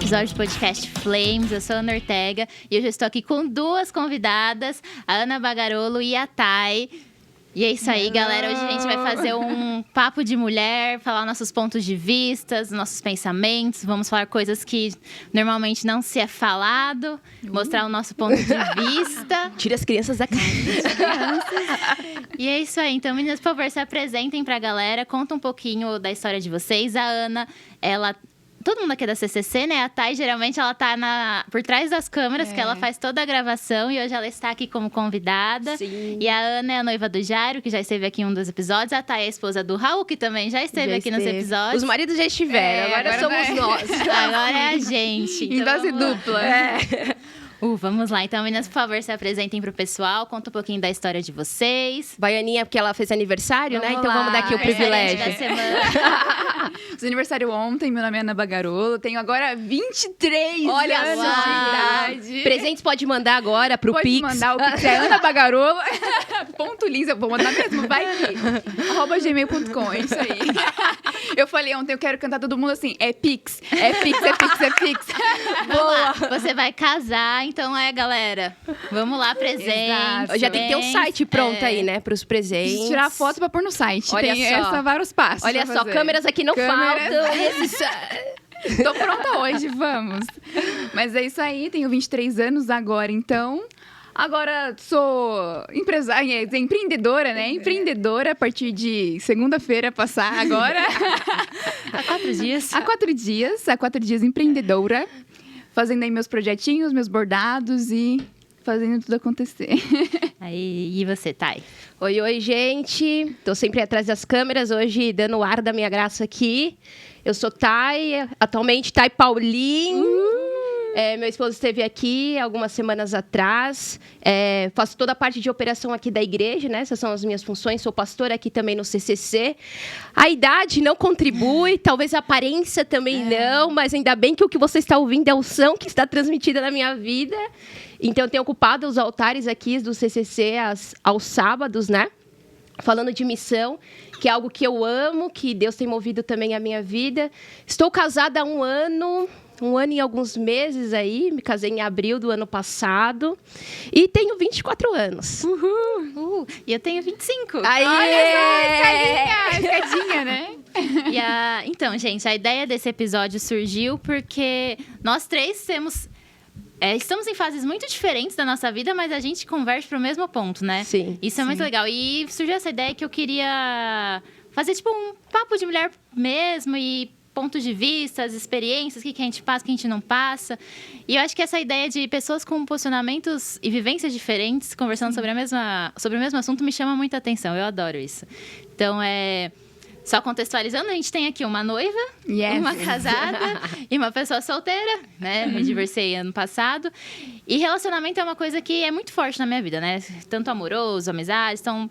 episódio do podcast Flames. Eu sou a Ana Ortega e hoje eu estou aqui com duas convidadas, a Ana Bagarolo e a Thay. E é isso aí, galera. Hoje a gente vai fazer um papo de mulher, falar nossos pontos de vista, nossos pensamentos. Vamos falar coisas que normalmente não se é falado, mostrar o nosso ponto de vista. Tira as crianças da casa. E é isso aí. Então, meninas, por favor, se apresentem pra galera. Conta um pouquinho da história de vocês. A Ana, ela... Todo mundo aqui é da CCC, né? A Thay, geralmente, ela tá por trás das câmeras, que ela faz toda a gravação. E hoje ela está aqui como convidada. Sim. E a Ana é a noiva do Jairo, que já esteve aqui em um dos episódios. A Thay é a esposa do Raul, que também já esteve aqui nos episódios. Os maridos já estiveram, agora somos nós. Agora é a gente. Em dose dupla. Vamos lá. Então, meninas, por favor, se apresentem pro pessoal. Conta um pouquinho da história de vocês. Baianinha, porque ela fez aniversário, né? Vamos Então lá. vamos dar aqui o Aniversariante privilégio. da semana. Fiz aniversário ontem, meu nome é Ana Bagarolo. Tenho agora 23 Olha anos só. de idade. Presentes pode mandar agora pro Pode Pix. mandar o Pix, é Ana Bagarolo. Ponto Lins, eu vou mandar mesmo, vai que. @gmail.com, é isso aí. Eu falei ontem, eu quero cantar todo mundo assim, é Pix, é Pix, é Pix, é Pix. Boa! Você vai casar, então galera. Vamos lá, presente. Exato. Já tem que ter um site pronto aí, né? Pros presentes. Preciso tirar foto pra pôr no site. Olha Tem só. vários passos. Olha pra só, fazer. câmeras aqui não Câmeras. faltam. Tô pronta hoje, vamos. Mas é isso aí, tenho 23 anos agora, então. Agora sou empresária, empreendedora, né? Empreendedora a partir de segunda-feira passar agora. Há 4 dias. Há 4 dias empreendedora. Fazendo aí meus projetinhos, meus bordados e fazendo tudo acontecer. Aí, e você, Thay? Oi, gente. Tô sempre atrás das câmeras, hoje dando o ar da minha graça aqui. Eu sou Thay, atualmente Thay Paulin. Meu esposo esteve aqui algumas semanas atrás. Faço toda a parte de operação aqui da igreja, né? Essas são as minhas funções. Sou pastora aqui também no CCC. A idade não contribui, talvez a aparência também não, mas ainda bem que o que você está ouvindo é a unção que está transmitida na minha vida. Então, eu tenho ocupado os altares aqui do CCC aos sábados, né? Falando de missão, que é algo que eu amo, que Deus tem movido também a minha vida. Estou casada há um ano e alguns meses aí. Me casei em abril do ano passado. E tenho 24 anos. E eu tenho 25. Aê! Olha só, escadinha, né? Então, gente, a ideia desse episódio surgiu porque nós três estamos em fases muito diferentes da nossa vida, mas a gente converge para o mesmo ponto, né? Sim. Isso é muito legal. E surgiu essa ideia que eu queria fazer, tipo, um papo de mulher mesmo e pontos de vista, as experiências, o que a gente passa, o que a gente não passa. E eu acho que essa ideia de pessoas com posicionamentos e vivências diferentes conversando sobre o mesmo assunto me chama muita atenção. Eu adoro isso. Então, só contextualizando, a gente tem aqui uma noiva, uma casada e uma pessoa solteira, né? Me divorciei ano passado. E relacionamento é uma coisa que é muito forte na minha vida, né? Tanto amoroso, amizades. Então,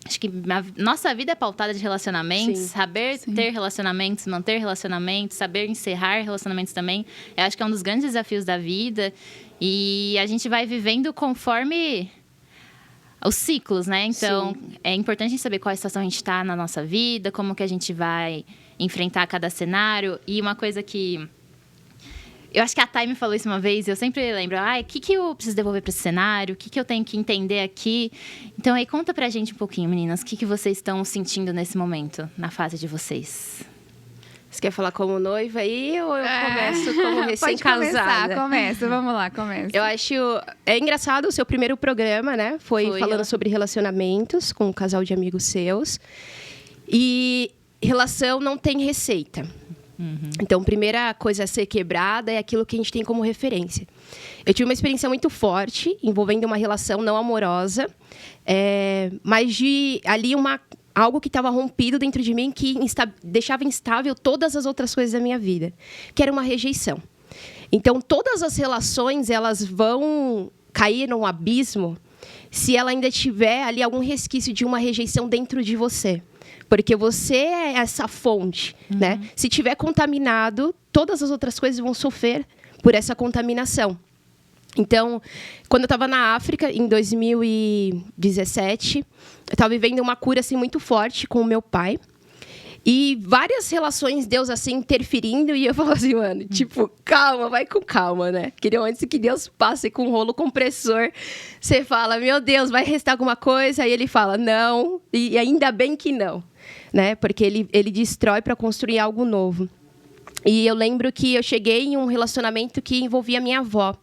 acho que nossa vida é pautada de relacionamentos. Sim. Saber ter relacionamentos, manter relacionamentos, saber encerrar relacionamentos também. Eu acho que é um dos grandes desafios da vida. E a gente vai vivendo conforme os ciclos, né? Então, é importante a gente saber qual situação a gente está na nossa vida, como que a gente vai enfrentar cada cenário. E uma coisa que... Eu acho que a Thay me falou isso uma vez, e eu sempre lembro, o que eu preciso devolver para esse cenário? O que eu tenho que entender aqui? Então, aí, conta pra gente um pouquinho, meninas, o que vocês estão sentindo nesse momento, na fase de vocês? Você quer falar como noiva aí ou eu começo como recém-casada? Começa, vamos lá, começa. Eu acho... É engraçado o seu primeiro programa, né? Foi falando sobre relacionamentos com um casal de amigos seus. E relação não tem receita. Então, a primeira coisa a ser quebrada é aquilo que a gente tem como referência. Eu tive uma experiência muito forte envolvendo uma relação não amorosa, mas de ali algo que estava rompido dentro de mim que deixava instável todas as outras coisas da minha vida, que era uma rejeição. Então, todas as relações elas vão cair num abismo se ela ainda tiver ali algum resquício de uma rejeição dentro de você. Porque você é essa fonte, né? Se tiver contaminado, todas as outras coisas vão sofrer por essa contaminação. Então, quando eu estava na África, em 2017, eu estava vivendo uma cura assim, muito forte com o meu pai. E várias relações, Deus assim, interferindo. E eu falo assim, mano, tipo, calma, vai com calma, né? Queria antes que Deus passe com um rolo compressor. Você fala, meu Deus, vai restar alguma coisa? Aí ele fala, não. E ainda bem que não, né? Porque ele destrói para construir algo novo. E eu lembro que eu cheguei em um relacionamento que envolvia minha avó.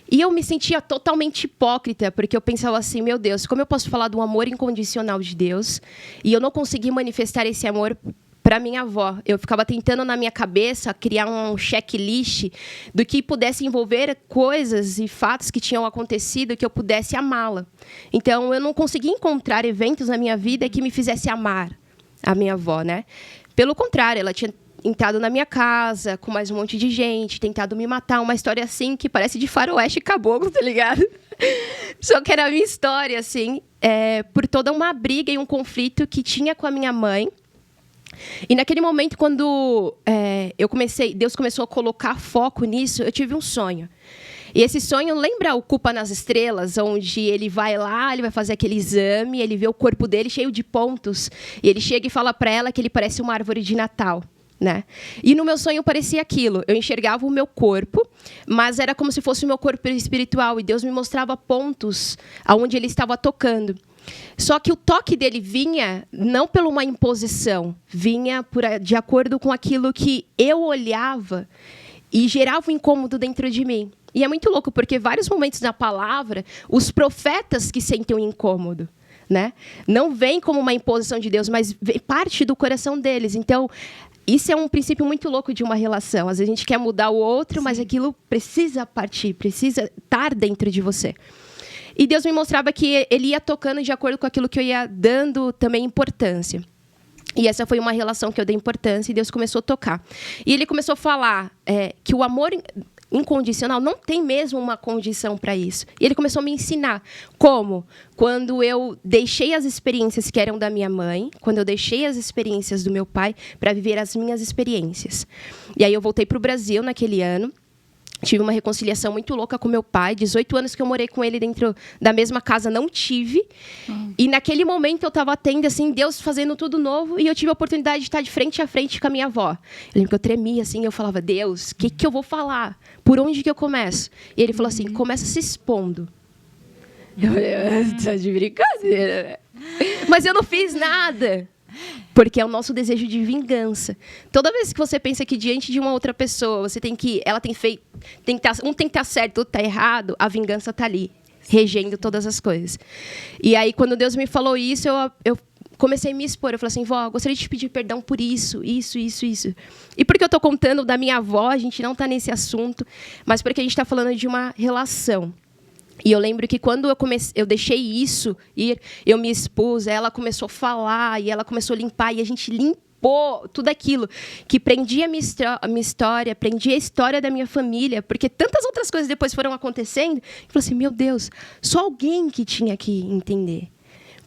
E eu me sentia totalmente hipócrita, porque eu pensava assim, meu Deus, como eu posso falar do amor incondicional de Deus e eu não consegui manifestar esse amor para minha avó? Eu ficava tentando na minha cabeça criar um checklist do que pudesse envolver coisas e fatos que tinham acontecido que eu pudesse amá-la. Então, eu não conseguia encontrar eventos na minha vida que me fizesse amar a minha avó, né? Pelo contrário, ela tinha entrado na minha casa com mais um monte de gente, tentado me matar, uma história assim que parece de faroeste caboclo, tá ligado? Só que era a minha história, assim, por toda uma briga e um conflito que tinha com a minha mãe. E naquele momento, quando Deus começou a colocar foco nisso, eu tive um sonho. E esse sonho lembra o Culpa nas Estrelas, onde ele vai lá, ele vai fazer aquele exame, ele vê o corpo dele cheio de pontos, e ele chega e fala para ela que ele parece uma árvore de Natal. Né? E no meu sonho parecia aquilo. Eu enxergava o meu corpo, mas era como se fosse o meu corpo espiritual. E Deus me mostrava pontos aonde ele estava tocando. Só que o toque dele vinha não por uma imposição, vinha de acordo com aquilo que eu olhava e gerava um incômodo dentro de mim. E é muito louco, porque vários momentos na palavra, os profetas que sentem um incômodo. Né? Não vem como uma imposição de Deus, mas vem parte do coração deles. Então, isso é um princípio muito louco de uma relação. Às vezes a gente quer mudar o outro, mas aquilo precisa partir, precisa estar dentro de você. E Deus me mostrava que ele ia tocando de acordo com aquilo que eu ia dando também importância. E essa foi uma relação que eu dei importância e Deus começou a tocar. E ele começou a falar que o amor incondicional não tem mesmo uma condição para isso. E ele começou a me ensinar como, quando eu deixei as experiências que eram da minha mãe, quando eu deixei as experiências do meu pai para viver as minhas experiências. E aí eu voltei para o Brasil naquele ano. Tive uma reconciliação muito louca com meu pai. 18 anos que eu morei com ele dentro da mesma casa, não tive. E naquele momento eu estava tendo, assim, Deus fazendo tudo novo. E eu tive a oportunidade de estar de frente a frente com a minha avó. Eu lembro que eu tremia, assim, eu falava, Deus, o que eu vou falar? Por onde que eu começo? E ele falou assim, começa se expondo. Eu falei, tá de brincadeira, né? Mas eu não fiz nada. Porque é o nosso desejo de vingança. Toda vez que você pensa que diante de uma outra pessoa, você tem que estar certo, outro está errado, a vingança está ali, regendo todas as coisas. E aí, quando Deus me falou isso, eu comecei a me expor. Eu falei assim, vó, gostaria de te pedir perdão por isso. E porque eu estou contando da minha avó, a gente não está nesse assunto, mas porque a gente está falando de uma relação. E eu lembro que quando eu deixei isso ir, eu me expus, ela começou a falar, e ela começou a limpar, e a gente limpou tudo aquilo que prendia a minha história, prendia a história da minha família, porque tantas outras coisas depois foram acontecendo. Eu falei assim, meu Deus, só alguém que tinha que entender.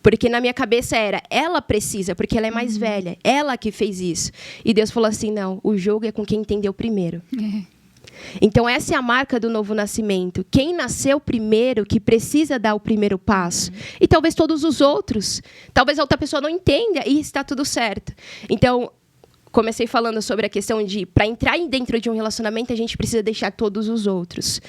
Porque na minha cabeça era, ela precisa, porque ela é mais velha, ela que fez isso. E Deus falou assim, não, o jogo é com quem entendeu primeiro. Então, essa é a marca do novo nascimento. Quem nasceu primeiro, que precisa dar o primeiro passo. E talvez todos os outros. Talvez a outra pessoa não entenda e está tudo certo. Então, comecei falando sobre a questão de, para entrar dentro de um relacionamento, a gente precisa deixar todos os outros.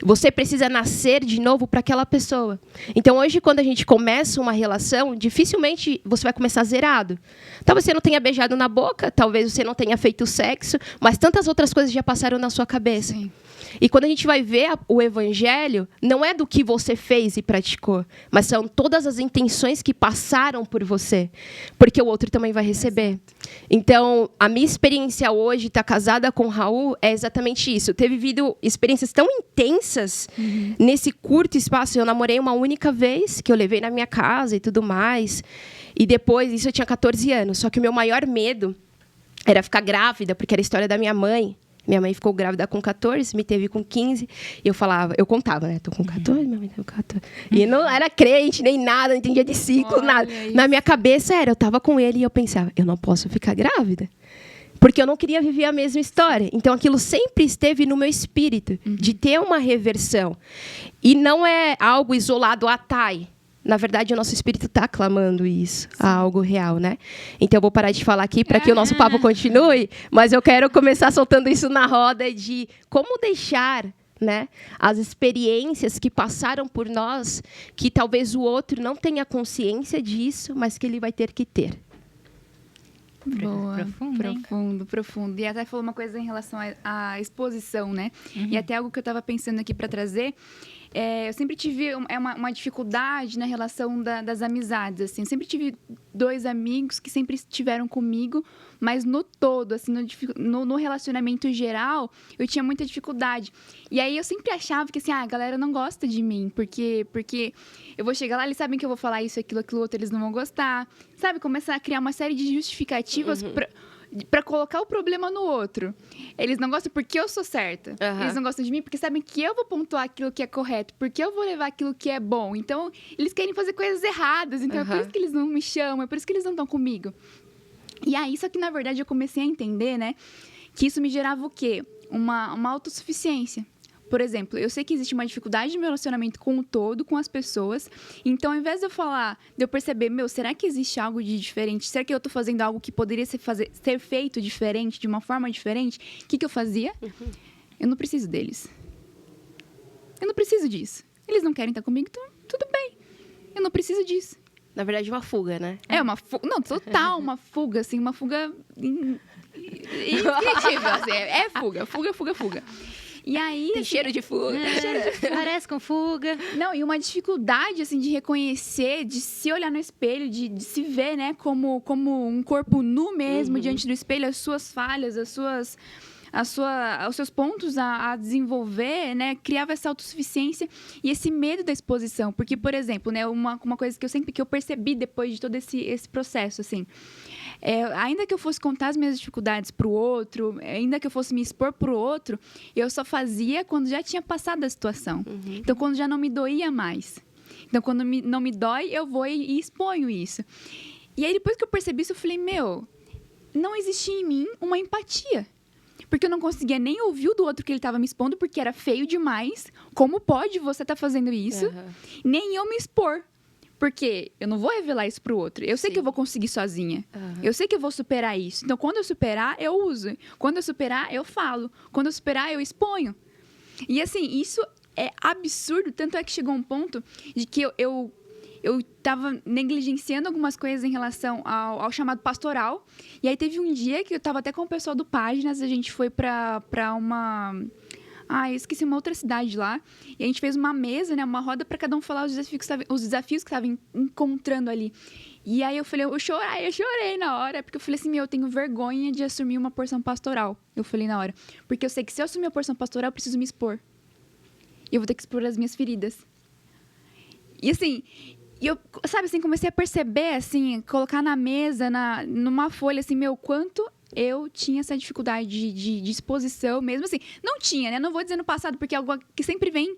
Você precisa nascer de novo para aquela pessoa. Então, hoje, quando a gente começa uma relação, dificilmente você vai começar zerado. Talvez você não tenha beijado na boca, talvez você não tenha feito sexo, mas tantas outras coisas já passaram na sua cabeça. Sim. E quando a gente vai ver o evangelho, não é do que você fez e praticou, mas são todas as intenções que passaram por você, porque o outro também vai receber. Então, a minha experiência hoje, estar casada com o Raul, é exatamente isso. Ter vivido experiências tão intensas nesse curto espaço. Eu namorei uma única vez, que eu levei na minha casa e tudo mais. E depois, isso eu tinha 14 anos. Só que o meu maior medo era ficar grávida, porque era a história da minha mãe. Minha mãe ficou grávida com 14, me teve com 15. E eu contava, né? Tô com 14, minha mãe tá com 14. E não era crente, nem nada, não entendia de ciclo, nada. Na minha cabeça eu tava com ele e eu pensava, eu não posso ficar grávida. Porque eu não queria viver a mesma história. Então, aquilo sempre esteve no meu espírito, de ter uma reversão. E não é algo isolado a Thay. na verdade, o nosso espírito está clamando isso, a algo real, né? Então, eu vou parar de falar aqui para que o nosso papo continue, mas eu quero começar soltando isso na roda de como deixar, né, as experiências que passaram por nós, que talvez o outro não tenha consciência disso, mas que ele vai ter que ter. Boa, Profundo. profundo. E até falou uma coisa em relação à exposição, né? E até algo que eu estava pensando aqui para trazer. Eu sempre tive uma dificuldade na relação das amizades, assim. Eu sempre tive 2 amigos que sempre estiveram comigo, mas no todo, assim, no relacionamento geral, eu tinha muita dificuldade. E aí eu sempre achava que, assim, a galera não gosta de mim, porque eu vou chegar lá, eles sabem que eu vou falar isso, aquilo, outro, eles não vão gostar. Sabe? Começar a criar uma série de justificativas para colocar o problema no outro. Eles não gostam porque eu sou certa. Eles não gostam de mim porque sabem que eu vou pontuar aquilo que é correto, porque eu vou levar aquilo que é bom. Então, eles querem fazer coisas erradas. Então, é por isso que eles não me chamam, é por isso que eles não estão comigo. E aí, só que, na verdade, eu comecei a entender, né, que isso me gerava o quê? Uma autossuficiência. Por exemplo, eu sei que existe uma dificuldade no meu relacionamento com o todo, com as pessoas. Então, ao invés de eu falar, de eu perceber, será que existe algo de diferente? Será que eu tô fazendo algo que poderia ser feito diferente, de uma forma diferente? O que eu fazia? Eu não preciso deles. Eu não preciso disso. Eles não querem estar comigo, então tudo bem. Eu não preciso disso. Na verdade, uma fuga, né? É uma fuga. Não, total, uma fuga, assim, uma fuga indescritível, assim. Fuga. E aí, tem cheiro de fuga. Parece com fuga. Não, e uma dificuldade, assim, de reconhecer, de se olhar no espelho, de se ver, né, como um corpo nu mesmo, diante do espelho, as suas falhas, os seus pontos a desenvolver, né, criava essa autossuficiência e esse medo da exposição. Porque, por exemplo, né, uma coisa que eu percebi depois de todo esse processo, assim, ainda que eu fosse contar as minhas dificuldades para o outro, ainda que eu fosse me expor para o outro, eu só fazia quando já tinha passado a situação. Então, quando já não me doía mais. Então, quando não me dói, eu vou e exponho isso. E aí, depois que eu percebi isso, eu falei, não existia em mim uma empatia. Porque eu não conseguia nem ouvir o do outro que ele estava me expondo, porque era feio demais. Como pode você estar fazendo isso? Nem eu me expor. Porque eu não vou revelar isso pro outro. Eu sei que eu vou conseguir sozinha. Eu sei que eu vou superar isso. Então, quando eu superar, eu uso. Quando eu superar, eu falo. Quando eu superar, eu exponho. E, assim, isso é absurdo. Tanto é que chegou um ponto de que eu estava negligenciando algumas coisas em relação ao chamado pastoral. E aí, teve um dia que eu estava até com o pessoal do Páginas. A gente foi para uma... eu esqueci uma outra cidade lá. E a gente fez uma mesa, né? Uma roda para cada um falar os desafios que estavam encontrando ali. E aí eu falei, eu chorei na hora. Porque eu falei assim, eu tenho vergonha de assumir uma porção pastoral. Eu falei na hora. Porque eu sei que se eu assumir a porção pastoral, eu preciso me expor. E eu vou ter que expor as minhas feridas. E assim... E eu, sabe, assim, comecei a perceber, assim, colocar na mesa, numa folha, assim, quanto eu tinha essa dificuldade de exposição mesmo, assim. Não tinha, né? Não vou dizer no passado, porque é algo que sempre vem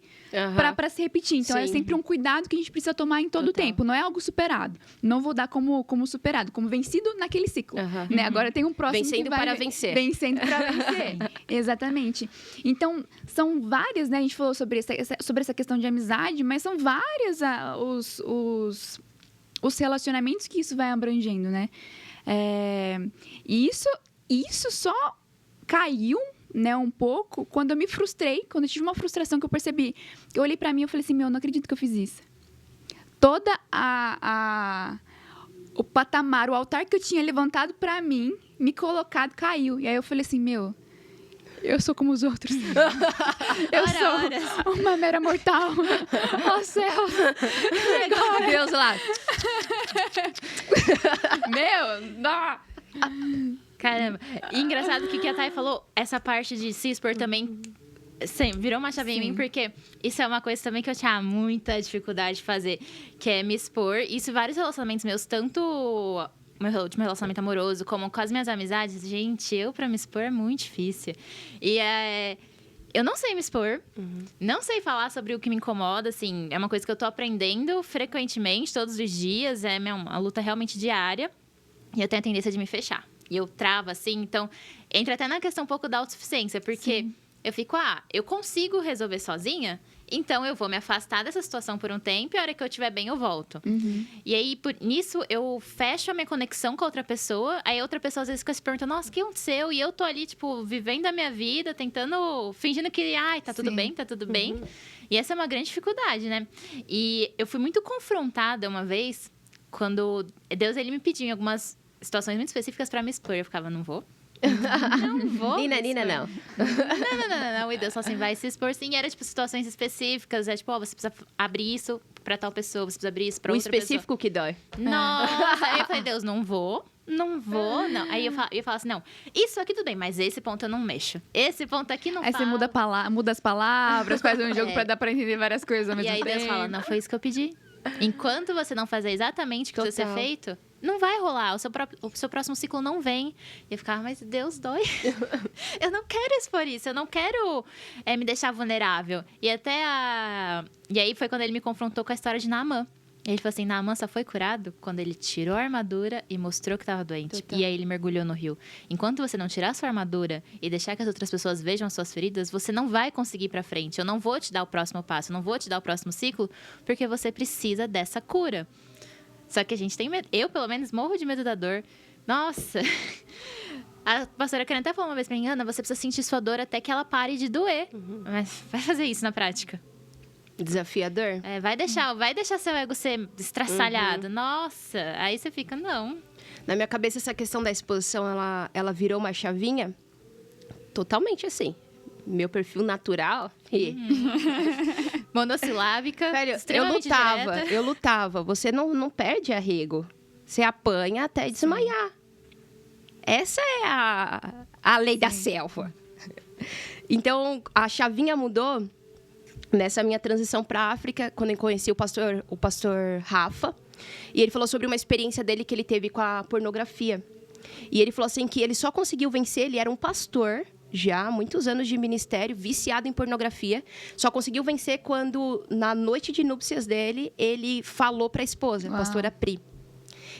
para se repetir. Então, é sempre um cuidado que a gente precisa tomar em todo o tempo. Não é algo superado. Não vou dar como superado, como vencido naquele ciclo. Né? Agora tem um próximo Vencendo que vai... para vencer. Vencendo para vencer. Exatamente. Então, são várias, né? A gente falou sobre essa questão de amizade, mas são várias os relacionamentos que isso vai abrangendo, né? E isso só caiu, né, um pouco quando eu me frustrei, quando eu tive uma frustração que eu percebi. Eu olhei pra mim e falei assim, não acredito que eu fiz isso. Toda o patamar, o altar que eu tinha levantado pra mim, me colocado, caiu. E aí eu falei assim, eu sou como os outros. Eu sou uma mera mortal. Ó céu. Deus lá. Caramba. E engraçado que o que a Thay falou, essa parte de se expor também virou uma chave em mim, porque isso é uma coisa também que eu tinha muita dificuldade de fazer, que é me expor. Isso em vários relacionamentos meus, tanto meu último relacionamento amoroso, como com as minhas amizades. Gente, pra me expor é muito difícil. E eu não sei me expor, não sei falar sobre o que me incomoda, assim, é uma coisa que eu tô aprendendo frequentemente, todos os dias, é uma luta realmente diária, e eu tenho a tendência de me fechar. E eu travo, assim, então, entra até na questão um pouco da autossuficiência, porque eu fico, eu consigo resolver sozinha, Então, eu vou me afastar dessa situação por um tempo e a hora que eu estiver bem, eu volto. E aí, nisso, eu fecho a minha conexão com a outra pessoa. Aí, a outra pessoa, às vezes, fica se perguntando, nossa, o que aconteceu? E eu tô ali, tipo, vivendo a minha vida, tentando, fingindo que, ai, tá tudo bem, tá tudo bem. E essa é uma grande dificuldade, né? E eu fui muito confrontada uma vez, quando Deus, ele me pediu em algumas situações muito específicas pra me expor. Eu ficava, não vou. Não vou. Nina, não. Não. E Deus falou assim, vai se expor sim. E era, tipo, situações específicas. É, tipo, ó, você precisa abrir isso pra tal pessoa, você precisa abrir isso pra outra pessoa. O específico que dói. Nossa, aí eu falei, Deus, não vou. Não. Aí eu falo assim, não, isso aqui tudo bem, mas esse ponto eu não mexo. Esse ponto aqui não falo. Aí você muda as palavras, faz um jogo pra dar pra entender várias coisas ao mesmo tempo. E aí Deus fala, não foi isso que eu pedi. Enquanto você não fazer exatamente o que precisa ser feito, não vai rolar. O seu próximo ciclo não vem. E eu ficava, mas Deus dói. Eu não quero expor isso. Eu não quero me deixar vulnerável. E aí foi quando ele me confrontou com a história de Naamã. Ele falou assim, Naamã só foi curado quando ele tirou a armadura e mostrou que estava doente. Total. E aí ele mergulhou no rio. Enquanto você não tirar a sua armadura e deixar que as outras pessoas vejam as suas feridas, você não vai conseguir ir pra frente. Eu não vou te dar o próximo passo, eu não vou te dar o próximo ciclo, porque você precisa dessa cura. Só que a gente tem medo. Eu, pelo menos, morro de medo da dor. Nossa! A pastora Karen até falou uma vez pra mim, Ana, você precisa sentir sua dor até que ela pare de doer. Mas vai fazer isso na prática. Desafiador? Vai deixar seu ego ser estraçalhado. Nossa, aí você fica, não. Na minha cabeça, essa questão da exposição, ela virou uma chavinha totalmente assim. Meu perfil natural. Monossilábica. Velho, eu lutava. Você não perde arrego. Você apanha até desmaiar. Essa é a lei da selva. Então, a chavinha mudou nessa minha transição para a África, quando eu conheci o pastor Rafa, e ele falou sobre uma experiência dele que ele teve com a pornografia. E ele falou assim que ele só conseguiu vencer, ele era um pastor, já há muitos anos de ministério, viciado em pornografia, só conseguiu vencer quando, na noite de núpcias dele, ele falou para a esposa, a pastora Pri.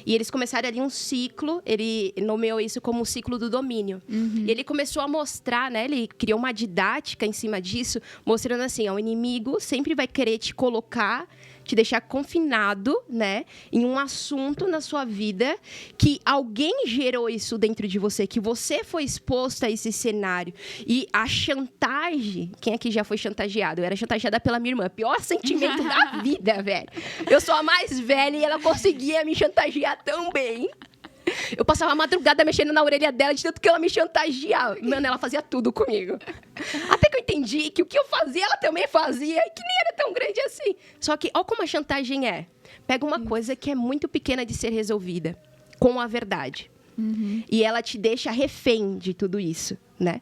E eles começaram ali um ciclo, ele nomeou isso como um ciclo do domínio. E ele começou a mostrar, né? Ele criou uma didática em cima disso, mostrando assim, ó, o inimigo sempre vai querer te colocar, te deixar confinado, né? Em um assunto na sua vida que alguém gerou isso dentro de você, que você foi exposto a esse cenário. E a chantagem... Quem aqui já foi chantageado? Eu era chantageada pela minha irmã. Pior sentimento da vida, velho. Eu sou a mais velha e ela conseguia me chantagear tão bem. Eu passava a madrugada mexendo na orelha dela de tanto que ela me chantageava. Mano, ela fazia tudo comigo. Até que eu entendi que o que eu fazia, ela também fazia. E que nem era tão grande assim. Só que, olha como a chantagem é. Pega uma coisa que é muito pequena de ser resolvida. Com a verdade. E ela te deixa refém de tudo isso, né?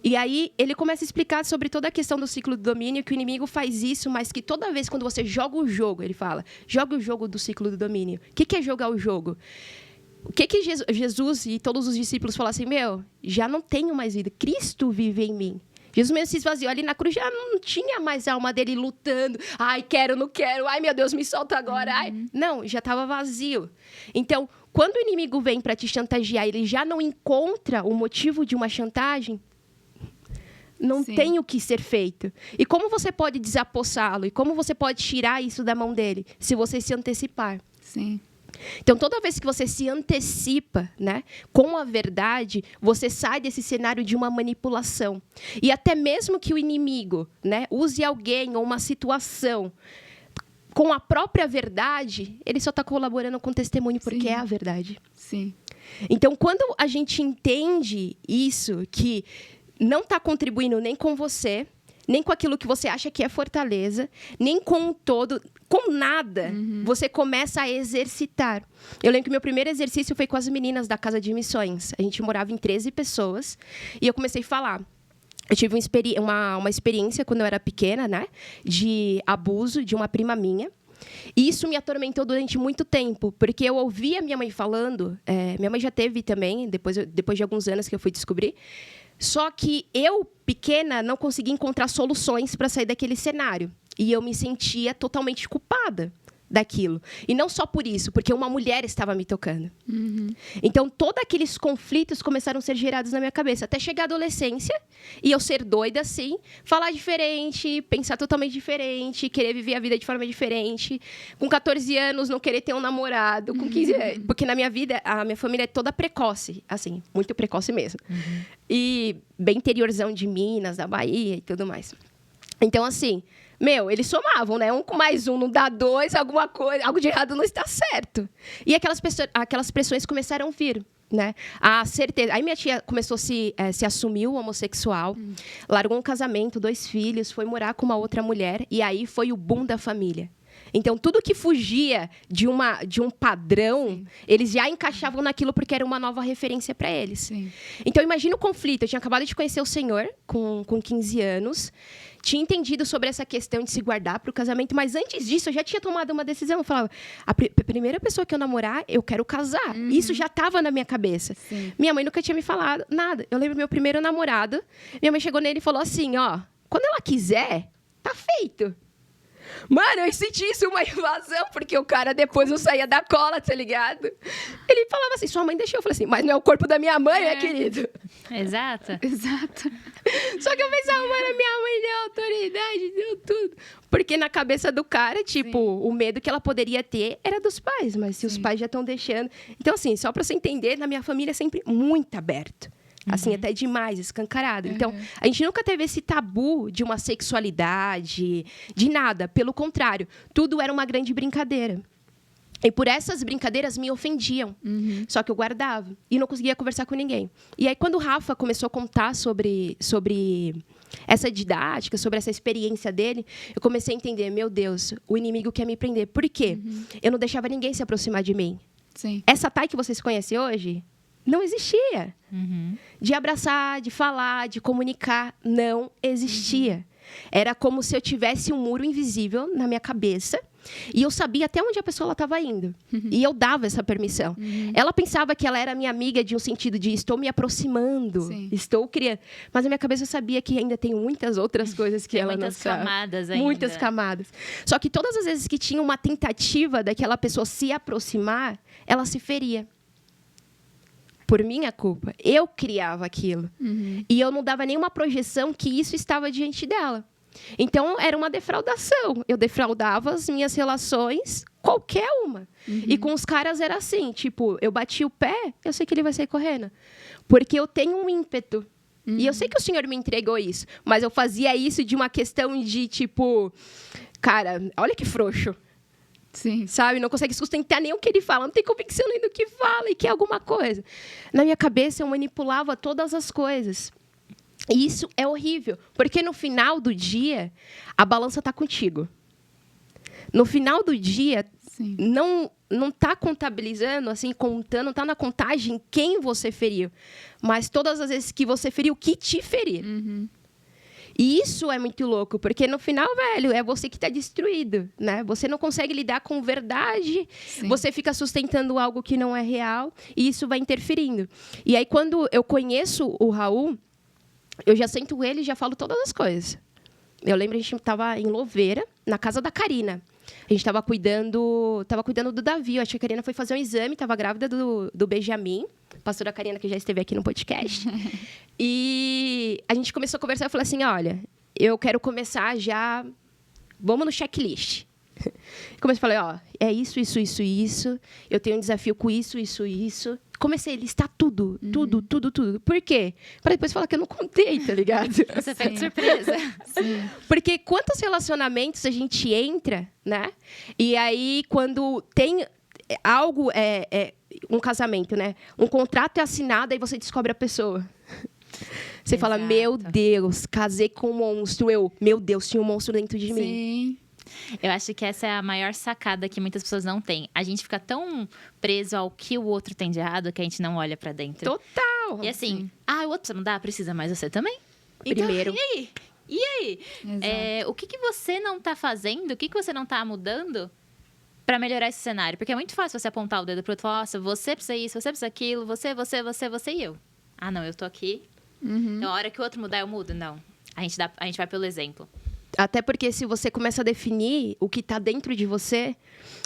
E aí, ele começa a explicar sobre toda a questão do ciclo do domínio, que o inimigo faz isso, mas que toda vez quando você joga o jogo, ele fala, joga o jogo do ciclo do domínio. O que é jogar o jogo? O que Jesus e todos os discípulos falaram assim, já não tenho mais vida, Cristo vive em mim. Jesus mesmo se esvaziou ali na cruz, já não tinha mais a alma dele lutando. Ai, quero, não quero. Ai, meu Deus, me solta agora. Ai. Não, já estava vazio. Então, quando o inimigo vem para te chantagear, ele já não encontra o motivo de uma chantagem, não tem o que ser feito. E como você pode desapossá-lo? E como você pode tirar isso da mão dele? Se você se antecipar. Sim. Então, toda vez que você se antecipa, né, com a verdade, você sai desse cenário de uma manipulação. E até mesmo que o inimigo, né, use alguém ou uma situação com a própria verdade, ele só está colaborando com o testemunho porque é a verdade. Sim. Então, quando a gente entende isso, que não está contribuindo nem com você, nem com aquilo que você acha que é fortaleza, nem com o todo, com nada, você começa a exercitar. Eu lembro que meu primeiro exercício foi com as meninas da Casa de Missões. A gente morava em 13 pessoas e eu comecei a falar. Eu tive uma experiência quando eu era pequena, né, de abuso de uma prima minha. E isso me atormentou durante muito tempo, porque eu ouvia minha mãe falando, minha mãe já teve também, depois de alguns anos que eu fui descobrir, só que eu, pequena, não conseguia encontrar soluções para sair daquele cenário. E eu me sentia totalmente culpada, daquilo. E não só por isso, porque uma mulher estava me tocando. Então, todos aqueles conflitos começaram a ser gerados na minha cabeça. Até chegar a adolescência, e eu ser doida, assim, falar diferente, pensar totalmente diferente, querer viver a vida de forma diferente. Com 14 anos, não querer ter um namorado. Com 15 anos, porque na minha vida, a minha família é toda precoce. Assim, muito precoce mesmo. E bem interiorzão de Minas, da Bahia e tudo mais. Então, assim... eles somavam, né? 1 com mais 1 não dá 2, alguma coisa, algo de errado não está certo. E aquelas pressões começaram a vir, né? A certeza. Aí minha tia começou se assumiu homossexual, largou um casamento, 2 filhos, foi morar com uma outra mulher, e aí foi o boom da família. Então, tudo que fugia de um padrão, eles já encaixavam naquilo porque era uma nova referência para eles. Sim. Então, imagina o conflito. Eu tinha acabado de conhecer o Senhor com 15 anos. Tinha entendido sobre essa questão de se guardar para o casamento, mas antes disso eu já tinha tomado uma decisão. Eu falava, a primeira pessoa que eu namorar, eu quero casar. Isso já estava na minha cabeça. Sim. Minha mãe nunca tinha me falado nada. Eu lembro meu primeiro namorado, minha mãe chegou nele e falou assim, ó, quando ela quiser, tá feito. Mano, eu senti isso, uma invasão, porque o cara depois eu saía da cola, tá ligado? Ele falava assim, sua mãe deixou. Eu falei assim, mas não é o corpo da minha mãe, né, querido? Exato. Só que eu pensava, mano, minha mãe deu autoridade, deu tudo. Porque na cabeça do cara, tipo, o medo que ela poderia ter era dos pais, mas se os pais já estão deixando... Então, assim, só pra você entender, na minha família é sempre muito aberto. Assim, até demais, escancarado. Então, a gente nunca teve esse tabu de uma sexualidade, de nada. Pelo contrário, tudo era uma grande brincadeira. E por essas brincadeiras me ofendiam. Só que eu guardava. E não conseguia conversar com ninguém. E aí, quando o Rafa começou a contar sobre essa didática, sobre essa experiência dele, eu comecei a entender, meu Deus, o inimigo quer me prender. Por quê? Eu não deixava ninguém se aproximar de mim. Sim. Essa Thay que vocês conhecem hoje... não existia. De abraçar, de falar, de comunicar, não existia. Era como se eu tivesse um muro invisível na minha cabeça e eu sabia até onde a pessoa estava indo. E eu dava essa permissão. Ela pensava que ela era minha amiga de um sentido de estou me aproximando, estou criando. Mas na minha cabeça eu sabia que ainda tem muitas outras coisas que ela não sabe. Muitas camadas ainda. Muitas camadas. Só que todas as vezes que tinha uma tentativa daquela pessoa se aproximar, ela se feria. Por minha culpa. Eu criava aquilo. E eu não dava nenhuma projeção que isso estava diante dela. Então, era uma defraudação. Eu defraudava as minhas relações, qualquer uma. E com os caras era assim, tipo, eu bati o pé, eu sei que ele vai sair correndo. Porque eu tenho um ímpeto. E eu sei que o Senhor me entregou isso. Mas eu fazia isso de uma questão de, tipo... Cara, olha que frouxo. Sim. Sabe? Não consegue sustentar nem o que ele fala. Não tem convicção nem do que fala e quer alguma coisa. Na minha cabeça, eu manipulava todas as coisas. E isso é horrível. Porque no final do dia, a balança está contigo. No final do dia, não está contabilizando, assim, contando, não está na contagem quem você feriu. Mas todas as vezes que você feriu, que te ferir. E isso é muito louco, porque no final, velho, é você que está destruído, né? Você não consegue lidar com verdade, você fica sustentando algo que não é real, e isso vai interferindo. E aí, quando eu conheço o Raul, eu já sento ele e já falo todas as coisas. Eu lembro, a gente estava em Louveira, na casa da Karina. A gente estava cuidando do Davi. Eu acho que a Karina foi fazer um exame, estava grávida do Benjamin. Pastora Karina, que já esteve aqui no podcast. E a gente começou a conversar. Eu falei assim, olha, eu quero começar já... Vamos no checklist. Comecei a falar, ó, é isso. Eu tenho um desafio com isso. Comecei a listar tudo. Por quê? Para depois falar que eu não contei, tá ligado? Você pega de surpresa. Porque quantos relacionamentos a gente entra, né? E aí, quando tem algo, um casamento, né? Um contrato é assinado, aí você descobre a pessoa. Você fala, meu Deus, casei com um monstro. Meu Deus, tinha um monstro dentro de mim. Sim. Eu acho que essa é a maior sacada que muitas pessoas não têm. A gente fica tão preso ao que o outro tem de errado que a gente não olha pra dentro. Total! E assim, o outro precisa mudar? Precisa, mas você também? Primeiro. Então, e aí? O que você não tá fazendo? O que você não tá mudando pra melhorar esse cenário? Porque é muito fácil você apontar o dedo pro outro e falar, nossa, você precisa isso, você precisa aquilo, você e eu. Ah, não, eu tô aqui. Então, a hora que o outro mudar, eu mudo? Não. A gente vai pelo exemplo. Até porque se você começa a definir o que está dentro de você...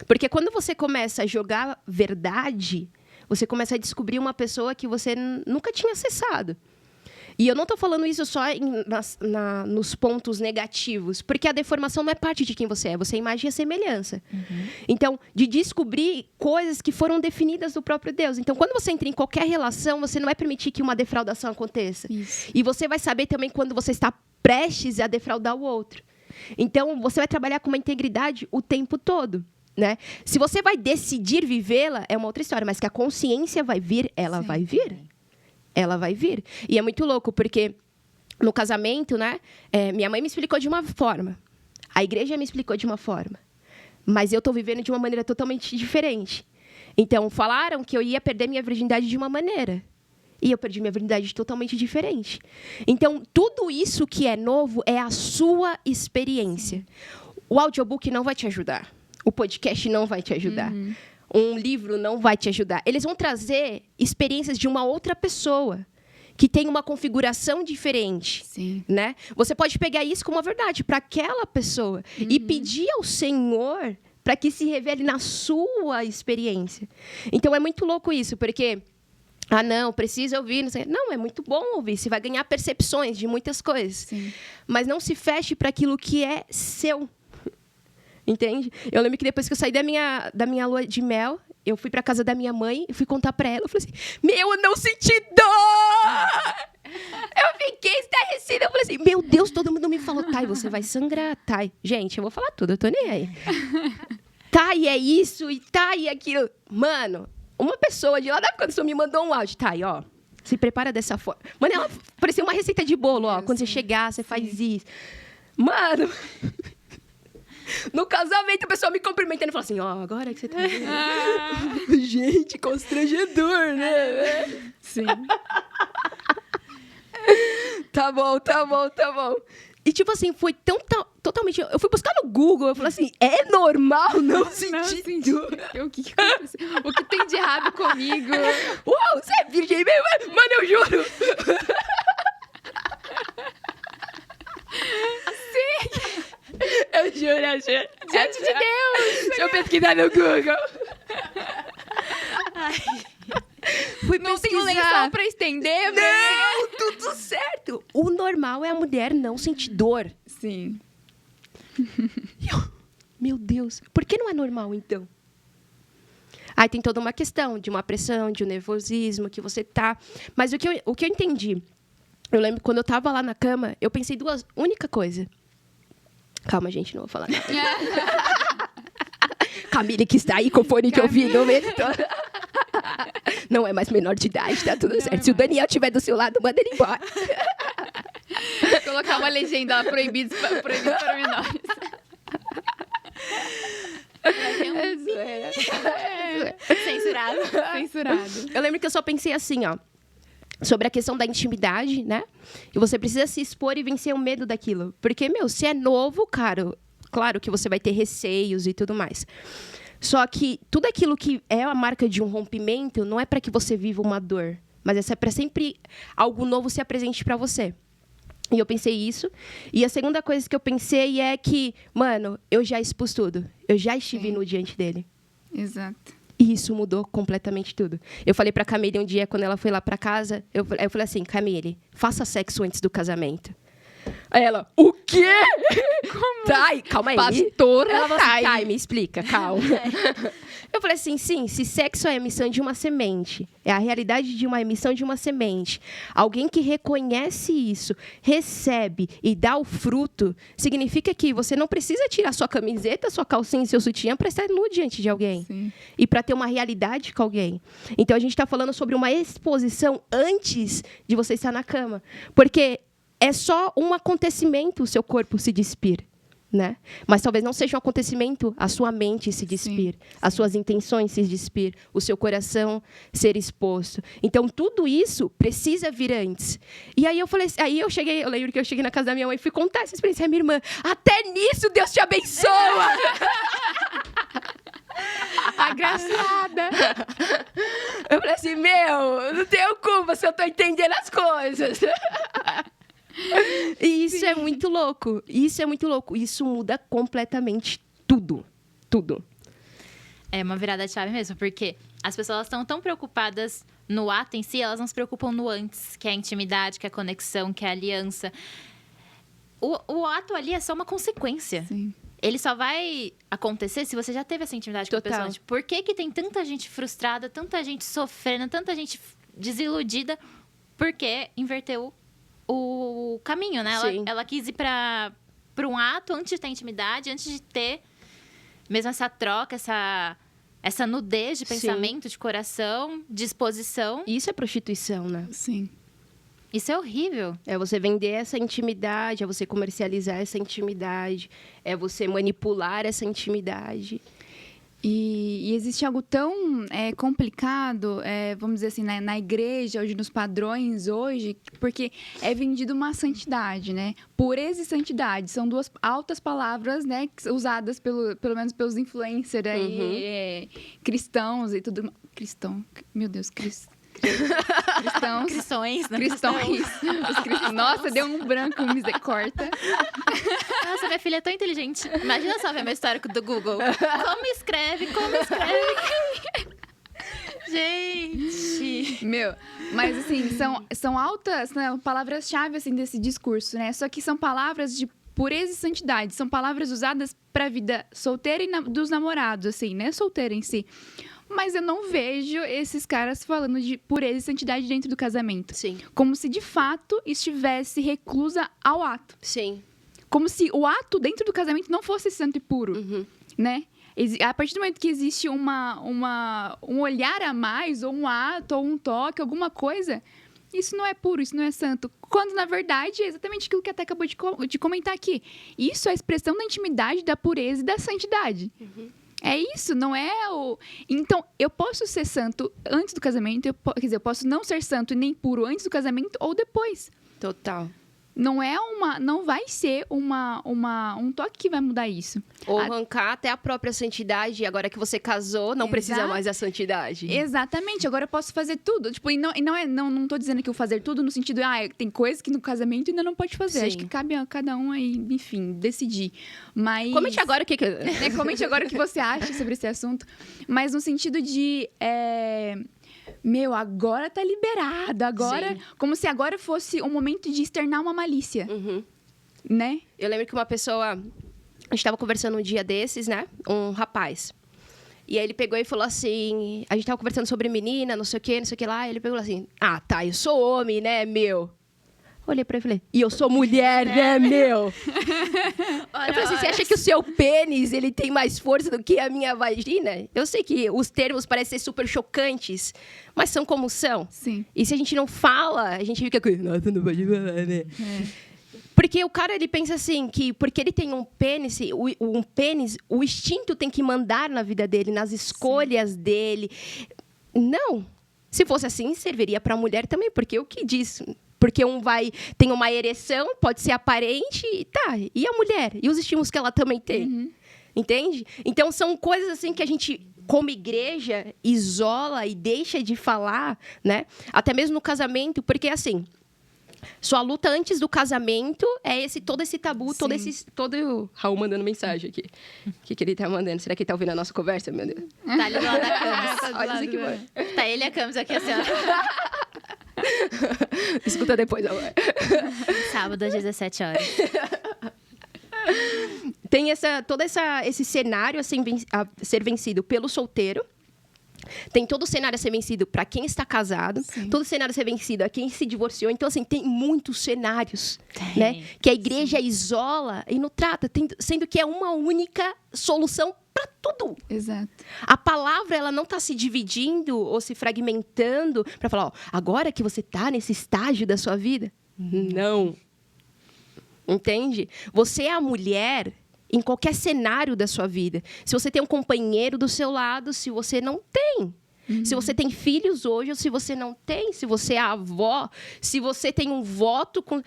Porque quando você começa a jogar verdade, você começa a descobrir uma pessoa que você nunca tinha acessado. E eu não estou falando isso só nos pontos negativos, porque a deformação não é parte de quem você é é imagem e semelhança. Então, de descobrir coisas que foram definidas do próprio Deus. Então, quando você entra em qualquer relação, você não vai permitir que uma defraudação aconteça. Isso. E você vai saber também quando você está prestes a defraudar o outro. Então, você vai trabalhar com uma integridade o tempo todo. Né? Se você vai decidir vivê-la, é uma outra história, mas que a consciência vai vir, ela vai vir. Ela vai vir. E é muito louco, porque no casamento, né, minha mãe me explicou de uma forma, a igreja me explicou de uma forma, mas eu estou vivendo de uma maneira totalmente diferente. Então, falaram que eu ia perder minha virgindade de uma maneira, e eu perdi minha virgindade totalmente diferente. Então, tudo isso que é novo é a sua experiência. O audiobook não vai te ajudar. O podcast não vai te ajudar. Um livro não vai te ajudar. Eles vão trazer experiências de uma outra pessoa que tem uma configuração diferente. Sim. Né? Você pode pegar isso como uma verdade para aquela pessoa e pedir ao Senhor para que se revele na sua experiência. Então, é muito louco isso, porque... não, precisa ouvir. Não sei. Não, é muito bom ouvir. Você vai ganhar percepções de muitas coisas. Sim. Mas não se feche para aquilo que é seu. Entende? Eu lembro que depois que eu saí da minha lua de mel, eu fui pra casa da minha mãe e fui contar pra ela. Eu falei assim, eu não senti dor! Eu fiquei estarrecida. Eu falei assim, meu Deus, todo mundo me falou, Thay, você vai sangrar, Thay. Gente, eu vou falar tudo, eu tô nem aí. Thay, é isso, e Thay, é aquilo. Mano, uma pessoa de lá da África do Sul me mandou um áudio, Thay, ó. Se prepara dessa forma. Mano, ela parecia uma receita de bolo, ó. Quando você chegar, você faz isso. Mano... No casamento, o pessoal me cumprimentando e falou assim, ó, agora que você tá vendo. Gente, constrangedor, né? Sim. Tá bom. E, tipo assim, foi totalmente... Eu fui buscar no Google, eu falei assim, é normal não sentir dor? O que aconteceu? O que tem de errado comigo? Uau, você é virgem mesmo? Mano, eu juro. Eu juro. Diante de Deus! Deixa eu pesquisar no Google. Fui não tem um lençol pra estender, não, tudo certo. O normal é a mulher não sentir dor. Sim. Meu Deus, por que não é normal, então? Aí tem toda uma questão de uma pressão, de um nervosismo que você tá... Mas o que eu entendi, eu lembro quando eu tava lá na cama, eu pensei única coisa. Calma, gente, não vou falar nada. Camille, que está aí com fone de ouvido. Não é mais menor de idade, tá tudo certo. Se o Daniel estiver do seu lado, manda ele embora. Colocar uma legenda lá, proibido para menores. Censurado. Eu lembro que eu só pensei assim, ó. Sobre a questão da intimidade, né? E você precisa se expor e vencer o medo daquilo. Porque, se é novo, cara, claro que você vai ter receios e tudo mais. Só que tudo aquilo que é a marca de um rompimento não é para que você viva uma dor, mas é para sempre algo novo se apresente para você. E eu pensei isso. E a segunda coisa que eu pensei é que, eu já expus tudo. Eu já estive nu diante dele. Exato. E isso mudou completamente tudo. Eu falei pra Camille um dia, quando ela foi lá pra casa, eu falei assim, Camille, faça sexo antes do casamento. Aí ela, o quê? Thay, calma aí. Pastora ela falou assim, Thay, me explica, calma. Eu falei assim, sim, se sexo é a emissão de uma semente, é a realidade de uma emissão de uma semente, alguém que reconhece isso, recebe e dá o fruto, significa que você não precisa tirar sua camiseta, sua calcinha e seu sutiã para estar nu diante de alguém. Sim. E para ter uma realidade com alguém. Então, a gente está falando sobre uma exposição antes de você estar na cama. Porque é só um acontecimento o seu corpo se despir. Né? Mas talvez não seja um acontecimento a sua mente se despir, as suas intenções se despir, o seu coração ser exposto. Então, tudo isso precisa vir antes. E aí eu falei, eu lembro que eu cheguei na casa da minha mãe e fui contar essa experiência à minha irmã. Até nisso Deus te abençoa! Agraciada! Eu falei assim, não tenho culpa se eu tô entendendo as coisas. E isso é muito louco. Isso muda completamente tudo. Tudo. É uma virada de chave mesmo, porque as pessoas estão tão preocupadas no ato em si, elas não se preocupam no antes, que é a intimidade, que é a conexão, que é a aliança. O ato ali é só uma consequência. Sim. Ele só vai acontecer se você já teve essa intimidade com a pessoa. Tipo, por que tem tanta gente frustrada, tanta gente sofrendo, tanta gente desiludida? Porque inverteu o caminho, né? Ela quis ir para um ato antes de ter intimidade, antes de ter mesmo essa troca, essa nudez de pensamento, de coração, disposição. Isso é prostituição, né? Sim. Isso é horrível. É você vender essa intimidade, é você comercializar essa intimidade, é você manipular essa intimidade. E existe algo tão complicado, vamos dizer assim, na igreja, hoje, nos padrões hoje, porque é vendido uma santidade, né? Pureza e santidade são duas altas palavras, né? Usadas pelo menos pelos influencers aí, cristãos e tudo. Cristão, meu Deus, cristãos. Cristões, né? Cristões. Nossa, deu um branco, misericórdia. Nossa, minha filha é tão inteligente. Imagina só ver meu histórico do Google. Como escreve? Gente! Meu, mas assim, são altas, né, palavras-chave assim, desse discurso, né? Só que são palavras de pureza e santidade. São palavras usadas pra vida solteira e dos namorados, assim, né? Solteira em si. Mas eu não vejo esses caras falando de pureza e santidade dentro do casamento. Sim. Como se, de fato, estivesse reclusa ao ato. Sim. Como se o ato dentro do casamento não fosse santo e puro, né? A partir do momento que existe um olhar a mais, ou um ato, ou um toque, alguma coisa, isso não é puro, isso não é santo. Quando, na verdade, é exatamente aquilo que até acabou de comentar aqui. Isso é a expressão da intimidade, da pureza e da santidade. É isso, não é o... Então, eu posso ser santo antes do casamento, eu posso não ser santo e nem puro antes do casamento ou depois. Total. Não vai ser um toque que vai mudar isso. Ou arrancar até a própria santidade, agora que você casou, não precisa mais da santidade. Exatamente, agora eu posso fazer tudo. Tipo, e não tô dizendo que o fazer tudo no sentido, tem coisas que no casamento ainda não pode fazer. Sim. Acho que cabe a cada um aí, enfim, decidir. Mas... Comente agora o que... Comente agora o que você acha sobre esse assunto. Mas no sentido de... agora tá liberado, agora... Sim. Como se agora fosse o momento de externar uma malícia, né? Eu lembro que uma pessoa... A gente tava conversando um dia desses, né? Um rapaz. E aí ele pegou e falou assim... A gente tava conversando sobre menina, não sei o que lá. E ele pegou assim... Ah, tá, eu sou homem, né, meu? Olhei pra ele e falei... E eu sou mulher, né, meu? Eu falei assim, você acha que o seu pênis, ele tem mais força do que a minha vagina? Eu sei que os termos parecem ser super chocantes, mas são como são. Sim. E se a gente não fala, a gente fica com... Nossa, não pode falar, né? Porque o cara, ele pensa assim, que porque ele tem um pênis, o instinto tem que mandar na vida dele, nas escolhas dele. Não. Se fosse assim, serviria para a mulher também, porque o que diz... Porque tem uma ereção, pode ser aparente, tá. E a mulher? E os estímulos que ela também tem? Entende? Então, são coisas assim que a gente, como igreja, isola e deixa de falar, né? Até mesmo no casamento, porque assim... Sua luta antes do casamento é todo esse tabu, todo Raul mandando mensagem aqui. O que ele tá mandando? Será que ele tá ouvindo a nossa conversa, meu Deus? Tá ali do lado da Camis. Olha isso aqui, Tá ele e a Camis aqui, assim, ó. Escuta depois, amor. Sábado às 17 horas. Tem todo esse cenário a ser vencido pelo solteiro. Tem todo o cenário a ser vencido para quem está casado. Sim. Todo o cenário a ser vencido a quem se divorciou. Então, assim, tem muitos cenários, né? Que a igreja isola e não trata, sendo que é uma única solução para tudo. Exato. A palavra, ela não está se dividindo ou se fragmentando para falar, agora que você está nesse estágio da sua vida. Não. Entende? Você é a mulher... em qualquer cenário da sua vida. Se você tem um companheiro do seu lado, se você não tem. Se você tem filhos hoje, ou se você não tem. Se você é avó, se você tem um voto com...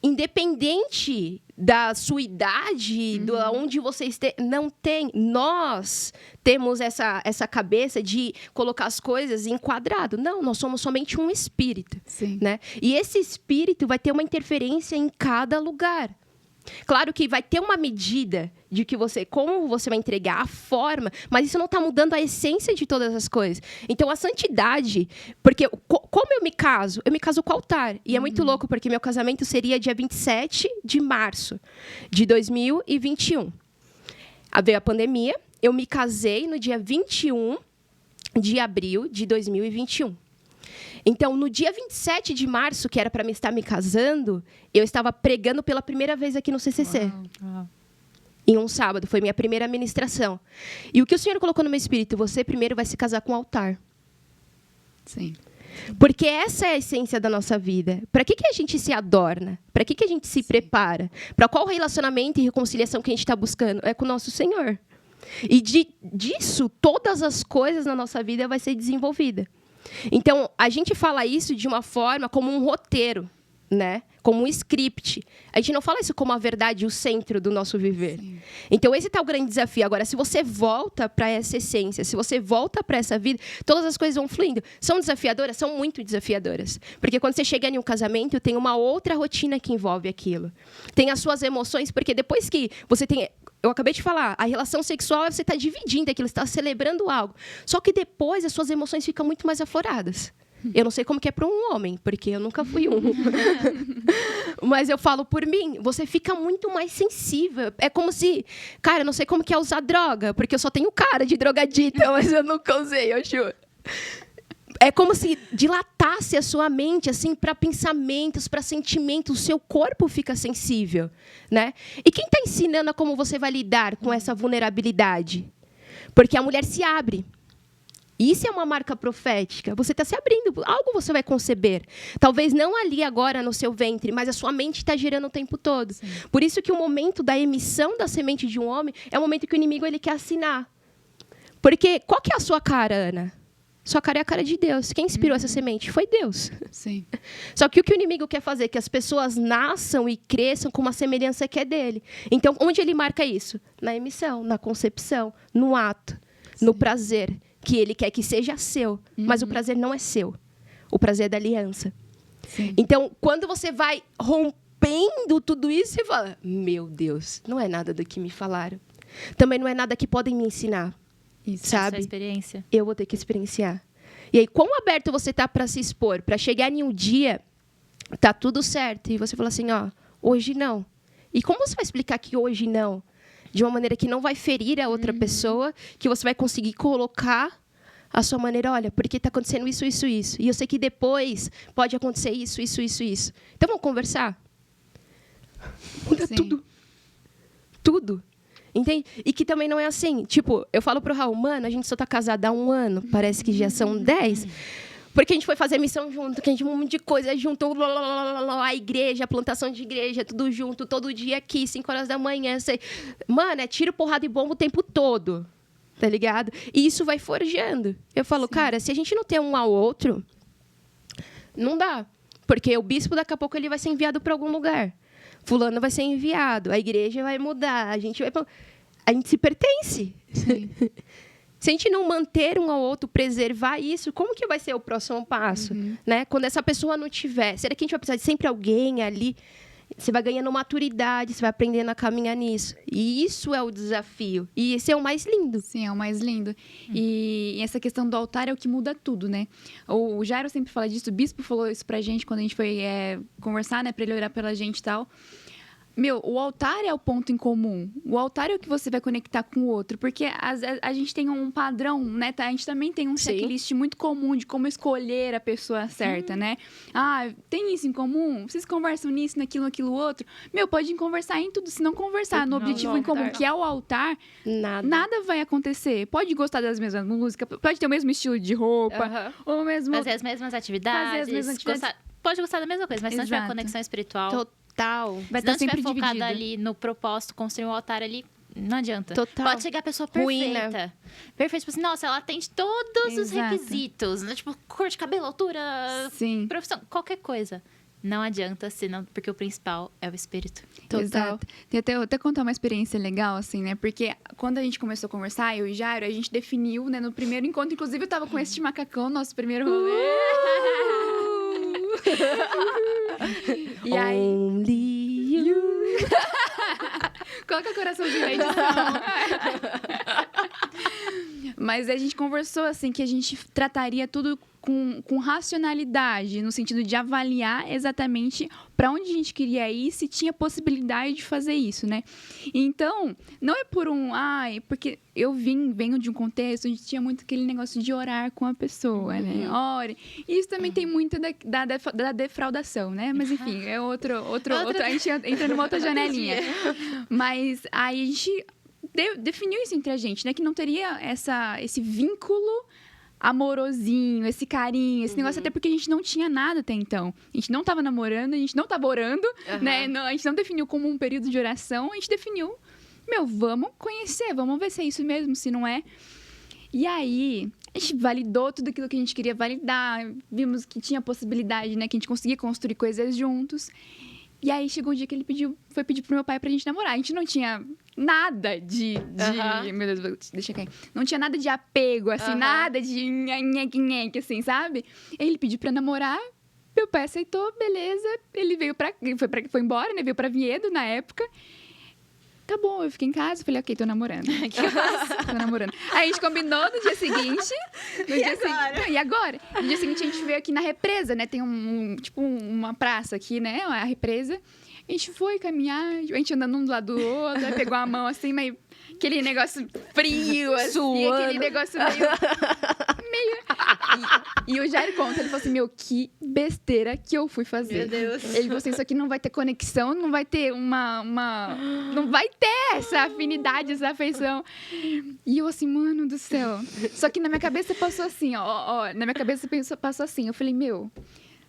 independente da sua idade, de onde você esteja, não tem. Nós temos essa cabeça de colocar as coisas em quadrado. Não, nós somos somente um espírito. Sim. Né? E esse espírito vai ter uma interferência em cada lugar. Claro que vai ter uma medida de como você vai entregar, a forma, mas isso não está mudando a essência de todas as coisas. Então, a santidade... Porque como eu me caso? Eu me caso com o altar. E é muito louco, porque meu casamento seria dia 27 de março de 2021. Veio a pandemia, eu me casei no dia 21 de abril de 2021. Então, no dia 27 de março, que era para estar me casando, eu estava pregando pela primeira vez aqui no CCC. Uau. Em um sábado, foi minha primeira ministração. E o que o Senhor colocou no meu espírito? Você primeiro vai se casar com o altar. Sim. Porque essa é a essência da nossa vida. Para que a gente se adorna? Para que a gente se prepara? Para qual relacionamento e reconciliação que a gente está buscando? É com o nosso Senhor. E disso, todas as coisas na nossa vida vai ser desenvolvida. Então, a gente fala isso de uma forma como um roteiro, né? Como um script. A gente não fala isso como a verdade e o centro do nosso viver. Sim. Então, esse tá o grande desafio. Agora, se você volta para essa essência, se você volta para essa vida, todas as coisas vão fluindo. São desafiadoras? São muito desafiadoras. Porque quando você chega em um casamento, tem uma outra rotina que envolve aquilo. Tem as suas emoções, porque depois que você tem... Eu acabei de falar, a relação sexual, você está dividindo aquilo, você está celebrando algo. Só que depois as suas emoções ficam muito mais afloradas. Eu não sei como que é para um homem, porque eu nunca fui um. Mas eu falo por mim, você fica muito mais sensível. É como se... Cara, eu não sei como que é usar droga, porque eu só tenho cara de drogadita, mas eu nunca usei, eu juro. É como se dilatasse a sua mente assim para pensamentos, para sentimentos, o seu corpo fica sensível, né? E quem está ensinando a como você vai lidar com essa vulnerabilidade? Porque a mulher se abre. Isso é uma marca profética. Você está se abrindo, algo você vai conceber. Talvez não ali agora no seu ventre, mas a sua mente está girando o tempo todo. Sim. Por isso que o momento da emissão da semente de um homem é o momento que o inimigo ele quer assinar. Porque qual que é a sua cara, Ana? Sua cara é a cara de Deus. Quem inspirou essa semente? Foi Deus. Sim. Só que o que o inimigo quer fazer é que as pessoas nasçam e cresçam com uma semelhança que é dele. Então, onde ele marca isso? Na emissão, na concepção, no ato, Sim. no prazer, que ele quer que seja seu. Mas o prazer não é seu. O prazer é da aliança. Sim. Então, quando você vai rompendo tudo isso, você fala, meu Deus, não é nada do que me falaram. Também não é nada que podem me ensinar. Isso, sabe? Essa experiência. Eu vou ter que experienciar. E aí, quão aberto você tá para se expor, para chegar em um dia, tá tudo certo, e você fala assim, ó, hoje não. E como você vai explicar que hoje não? De uma maneira que não vai ferir a outra pessoa, que você vai conseguir colocar a sua maneira, olha, porque tá acontecendo isso, isso, isso. E eu sei que depois pode acontecer isso, isso, isso, isso. Então, vamos conversar? Muda tudo. Tudo. Entende? E que também não é assim. Tipo, eu falo pro Raul, mano, a gente só tá casada há 1 ano, parece que já são 10. Porque a gente foi fazer missão junto, que a gente um monte de coisa junto, a igreja, a plantação de igreja, tudo junto, todo dia aqui, 5 horas da manhã. Sei. Mano, é tiro, porrada e bomba o tempo todo. Tá ligado? E isso vai forjando. Eu falo, Sim. cara, se a gente não tem um ao outro, não dá. Porque o bispo, daqui a pouco, ele vai ser enviado para algum lugar. Fulano vai ser enviado, a igreja vai mudar, a gente se pertence. Se a gente não manter um ao outro, preservar isso, como que vai ser o próximo passo? Né? Quando essa pessoa não tiver, será que a gente vai precisar de sempre alguém ali? Você vai ganhando maturidade, você vai aprendendo a caminhar nisso. E isso é o desafio. E esse é o mais lindo. Sim, é o mais lindo. E essa questão do altar é o que muda tudo, né? O Jairo sempre fala disso, o bispo falou isso pra gente quando a gente foi conversar, né? Pra ele orar pela gente e tal. Meu, o altar é o ponto em comum. O altar é o que você vai conectar com o outro. Porque a gente tem um padrão, né? A gente também tem um checklist muito comum de como escolher a pessoa certa, né? Ah, tem isso em comum? Vocês conversam nisso, naquilo, aquilo, outro? Meu, pode conversar em tudo. Se não conversar no objetivo em comum, que é o altar, nada vai acontecer. Pode gostar das mesmas músicas, pode ter o mesmo estilo de roupa, ou mesmo... Fazer as mesmas atividades. Pode gostar da mesma coisa, mas se não tiver conexão espiritual... Total. Vai estar sempre focada ali no propósito, construir um altar ali, não adianta. Total. Pode chegar a pessoa perfeita. Ruim, né? Perfeita, tipo assim, nossa, ela atende todos os requisitos, né? Tipo, cor de cabelo, altura, Sim. profissão, qualquer coisa. não adianta, senão, porque o principal é o espírito. Total. Exato. Tem até contar uma experiência legal, assim, né? Porque quando a gente começou a conversar, eu e Jairo, a gente definiu, né? No primeiro encontro, inclusive eu tava com esse macacão, nosso primeiro rolê. E aí... Only you. Coloca coraçãozinho na edição. Mas a gente conversou, assim, que a gente trataria tudo com racionalidade, no sentido de avaliar exatamente para onde a gente queria ir, se tinha possibilidade de fazer isso, né? Então, não é por porque eu venho de um contexto onde tinha muito aquele negócio de orar com a pessoa, né? Ore. E isso também tem muito da defraudação, né? Mas, enfim, é outro. A gente entra numa outra janelinha. Mas aí a gente definiu isso entre a gente, né? Que não teria esse vínculo amorosinho, esse carinho, esse negócio, até porque a gente não tinha nada até então. A gente não tava namorando, a gente não tava orando, né? A gente não definiu como um período de oração, a gente definiu, vamos conhecer, vamos ver se é isso mesmo, se não é. E aí, a gente validou tudo aquilo que a gente queria validar, vimos que tinha possibilidade, né? Que a gente conseguia construir coisas juntos. E aí, chegou um dia que ele foi pedir pro meu pai pra gente namorar. A gente não tinha nada de meu Deus, deixa cair. Não tinha nada de apego, assim, nada de nheque, assim, sabe? Aí ele pediu pra namorar, meu pai aceitou, beleza. Ele foi embora, né? Veio pra Vinhedo na época. Tá bom, eu fiquei em casa, falei, ok, tô namorando. Tô namorando. Aí a gente combinou no dia seguinte. E agora? No dia seguinte a gente veio aqui na represa, né? Tem uma praça aqui, né? A represa. A gente foi caminhar, a gente andando um do lado do outro, aí pegou a mão assim, meio... Aquele negócio frio, assim, suando. Aquele negócio meio... E o Jair conta, ele falou assim, que besteira que eu fui fazer. Meu Deus. Ele falou assim, isso aqui não vai ter conexão, não vai ter não vai ter essa afinidade, essa afeição. E eu assim, mano do céu. Só que na minha cabeça passou assim, na minha cabeça passou assim, eu falei,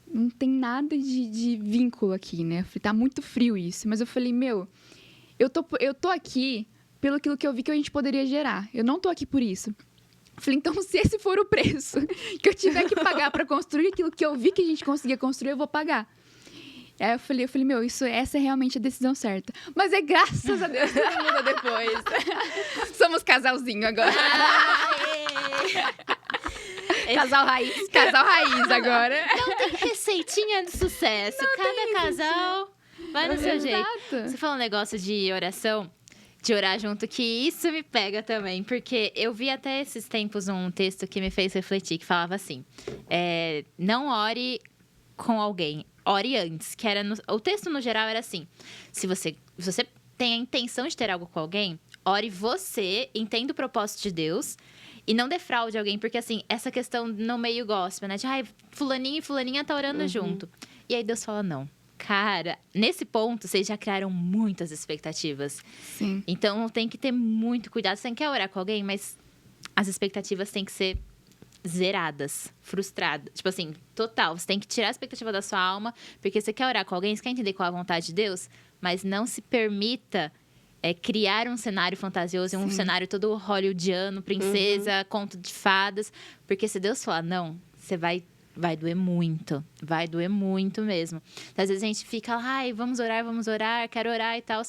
não tem nada de vínculo aqui, né? Tá muito frio isso. Mas eu falei, eu tô aqui pelo aquilo que eu vi que a gente poderia gerar. Eu não tô aqui por isso. Eu falei, então, se esse for o preço que eu tiver que pagar para construir aquilo que eu vi que a gente conseguia construir, eu vou pagar. Aí eu falei, essa é realmente a decisão certa. Mas é graças a Deus que muda depois. Somos casalzinho agora. Casal raiz agora. Não tem receitinha de sucesso. Cada casal vai no seu jeito. Você falou um negócio de oração, de orar junto, que isso me pega também. Porque eu vi até esses tempos um texto que me fez refletir, que falava assim, não ore com alguém, ore antes. Que era o texto, no geral, era assim, se você tem a intenção de ter algo com alguém, ore você, entenda o propósito de Deus e não defraude alguém. Porque, assim, essa questão no meio gospel, né? De, fulaninho e fulaninha tá orando junto. E aí Deus fala, não. Cara, nesse ponto, vocês já criaram muitas expectativas. Sim. Então, tem que ter muito cuidado. Você quer orar com alguém, mas as expectativas têm que ser zeradas, frustradas. Tipo assim, total. Você tem que tirar a expectativa da sua alma, porque você quer orar com alguém, você quer entender qual é a vontade de Deus, mas não se permita criar um cenário fantasioso, um cenário todo hollywoodiano, princesa, conto de fadas. Porque se Deus falar não, você vai doer muito. Vai doer muito mesmo. Então, às vezes a gente fica, vamos orar, quero orar e tal.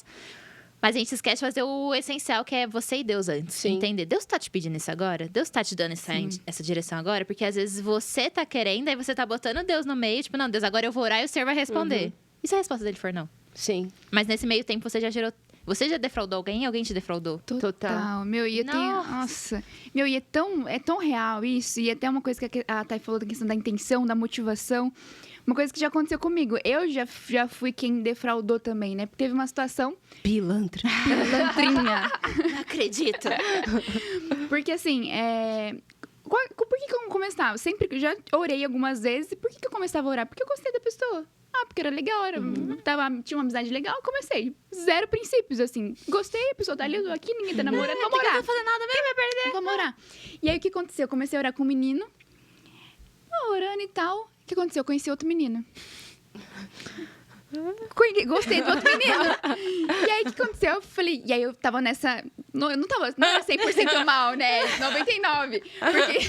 Mas a gente esquece de fazer o essencial, que é você e Deus antes. Sim. Entender. Deus tá te pedindo isso agora? Deus tá te dando essa direção agora? Porque às vezes você tá querendo, aí você tá botando Deus no meio. Tipo, não, Deus, agora eu vou orar e o Senhor vai responder. E se a resposta dele for não? Sim. Mas nesse meio tempo você já gerou... Você já defraudou alguém e alguém te defraudou? Total. Nossa. E é tão real isso. E até uma coisa que a Thay falou da questão da intenção, da motivação. Uma coisa que já aconteceu comigo. Eu já fui quem defraudou também, né? Porque teve uma situação... Pilantrinha. Não acredito. Porque assim, por que eu começava? Sempre que eu já orei algumas vezes. E por que eu começava a orar? Porque eu gostei da pessoa. Porque era legal, tinha uma amizade legal, comecei. 0 princípios, assim. Gostei, a pessoa tá ali, eu tô aqui, ninguém tá namorando, vamos orar. Não tô fazendo nada mesmo, vai perder. Vamos orar. E aí, o que aconteceu? Eu comecei a orar com um menino, orando e tal. O que aconteceu? Eu conheci outro menino. Gostei do outro menino. E aí, o que aconteceu? Eu falei... E aí, eu tava nessa... Não era 100% mal, né? 99%. Porque...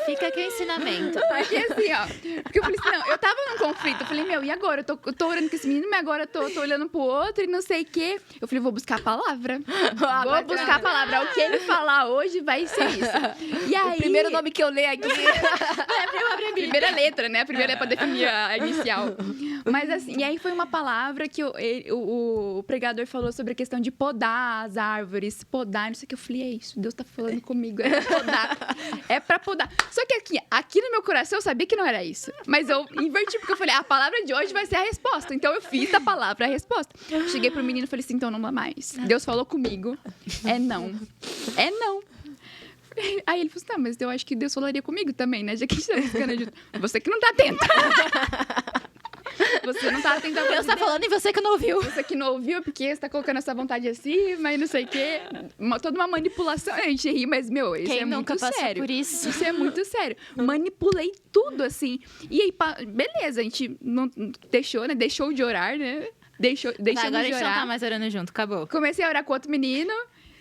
Fica aqui o ensinamento. Porque assim, ó. Porque eu falei assim, não, eu tava num conflito. Eu falei, e agora? Eu tô orando com esse menino, mas agora eu tô olhando pro outro e não sei o quê. Eu falei, vou buscar a palavra. Vou buscar a palavra. O que ele falar hoje vai ser isso. E aí... O primeiro nome que eu ler aqui... Primeira letra, né? A primeira é pra definir a inicial. Mas assim, e aí foi uma palavra que o pregador falou sobre a questão de podar as árvores, podar, não sei o que. Eu falei, é isso, Deus tá falando comigo, é pra podar. É pra podar. Só que aqui no meu coração eu sabia que não era isso. Mas eu inverti, porque eu falei, a palavra de hoje vai ser a resposta. Então eu fiz da palavra a resposta. Cheguei pro menino e falei assim, então não dá mais. Deus falou comigo. É não. É não. Aí ele falou assim, tá, mas eu acho que Deus falaria comigo também, né? Já que a gente tá buscando ajuda. Você que não tá atenta. Você não tá atenta. Deus tá falando e você que não ouviu. Você que não ouviu, porque você tá colocando essa vontade acima e não sei o quê. Toda uma manipulação. A gente ri, mas, isso Quem é nunca muito passou sério. por isso? Isso é muito sério. Manipulei tudo, assim. E aí, beleza, a gente não deixou, né? Deixou de orar, né? Deixou Agora de a gente orar. não tá mais orando junto, acabou. Comecei a orar com outro menino.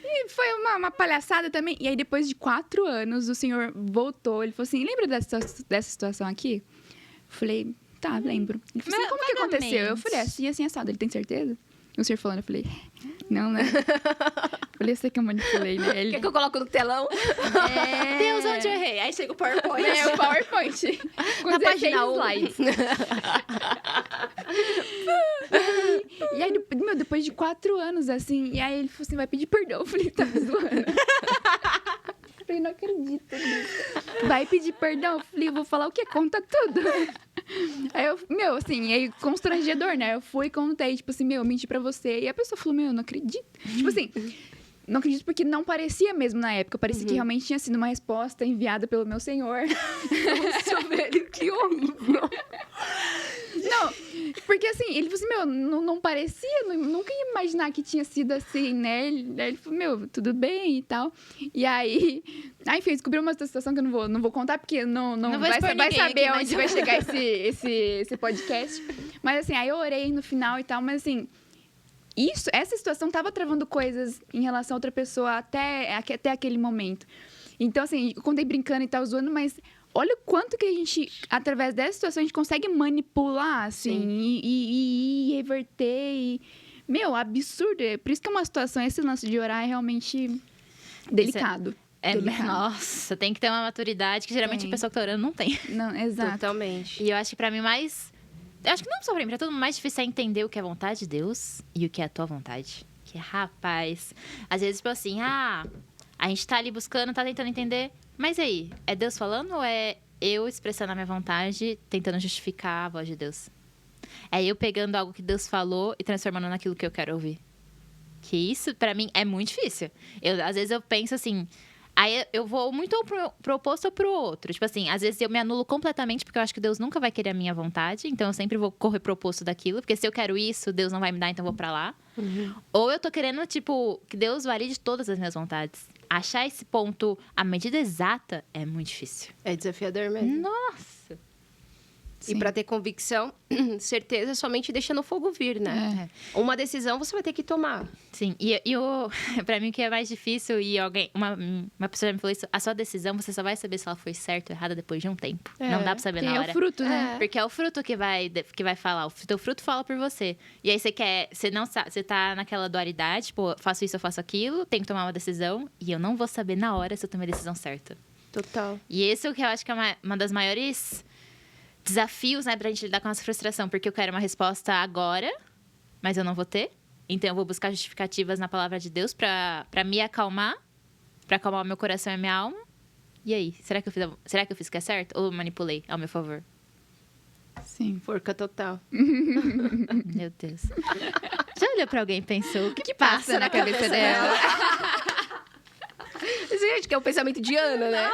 E foi uma palhaçada também. E aí, depois de 4 anos, o senhor voltou. Ele falou assim, lembra dessa situação aqui? Eu falei, tá, lembro. Ele falou assim, como que aconteceu? Eu falei, assim, assado. Ele tem certeza? E o senhor falando, eu falei, não, né? Eu falei, eu sei que eu manipulei, né? Ele... Quer que eu coloco no telão? Deus, onde eu errei? Aí chega o PowerPoint. É, o PowerPoint. Com Na 16 página 1. slides. E aí, depois de 4 anos, assim, e aí ele falou assim, vai pedir perdão. Eu falei, tá me zoando. Eu falei, não acredito nisso. Vai pedir perdão? Eu falei, eu vou falar o quê? Conta tudo. Aí eu, assim, aí constrangedor, né? Eu fui e contei, tipo assim, eu menti pra você. E a pessoa falou, eu não acredito. Tipo assim, não acredito porque não parecia mesmo na época. Parecia que realmente tinha sido uma resposta enviada pelo meu senhor. Nossa, velho, que horrível. Não, porque assim, ele falou assim, não parecia, nunca ia imaginar que tinha sido assim, né? Aí ele falou, tudo bem e tal. E aí, enfim, descobriu uma situação que eu não vou contar, porque não vai saber onde vai chegar esse podcast. Mas assim, aí eu orei no final e tal, mas assim, essa situação tava travando coisas em relação a outra pessoa até aquele momento. Então, assim, eu contei brincando e tal, zoando, mas... Olha o quanto que a gente, através dessa situação, a gente consegue manipular, assim, e reverter. Absurdo. Por isso que é uma situação, esse lance de orar é realmente delicado. Delicado. Nossa, tem que ter uma maturidade que geralmente a pessoa que tá orando não tem. Não, exato. Totalmente. E eu acho que pra mim eu acho que não só pra mim, pra todo mundo mais difícil é entender o que é a vontade de Deus e o que é a tua vontade. Que, rapaz, às vezes, tipo assim, a gente tá ali buscando, tá tentando entender... Mas e aí, é Deus falando ou é eu expressando a minha vontade, tentando justificar a voz de Deus? É eu pegando algo que Deus falou e transformando naquilo que eu quero ouvir? Que isso, pra mim, é muito difícil. Às vezes eu penso assim... Aí eu vou muito pro oposto ou pro outro. Tipo assim, às vezes eu me anulo completamente porque eu acho que Deus nunca vai querer a minha vontade. Então eu sempre vou correr pro oposto daquilo. Porque se eu quero isso, Deus não vai me dar, então eu vou pra lá. Uhum. Ou eu tô querendo, tipo, que Deus valide todas as minhas vontades. Achar esse ponto, a medida exata, é muito difícil. É desafiador mesmo. Nossa! Sim. E pra ter convicção, certeza, somente deixando o fogo vir, né? Uma decisão você vai ter que tomar. Sim, pra mim o que é mais difícil, e uma pessoa já me falou isso, a sua decisão você só vai saber se ela foi certa ou errada depois de um tempo. Não dá pra saber na hora. É o fruto, né? Porque é o fruto que vai falar, o teu fruto fala por você. E aí você tá naquela dualidade, tipo, faço isso, eu faço aquilo, tenho que tomar uma decisão, e eu não vou saber na hora se eu tomei a decisão certa. Total. E esse é o que eu acho que é uma das maiores... desafios, né, pra gente lidar com essa frustração, porque eu quero uma resposta agora, mas eu não vou ter. Então eu vou buscar justificativas na palavra de Deus pra me acalmar, pra acalmar o meu coração e a minha alma. E aí, será que eu fiz o que é certo ou eu manipulei ao meu favor? Sim. Forca total. Meu Deus. Já olhou pra alguém e pensou, o que passa na cabeça dela? Gente, que é o pensamento de Ana, né?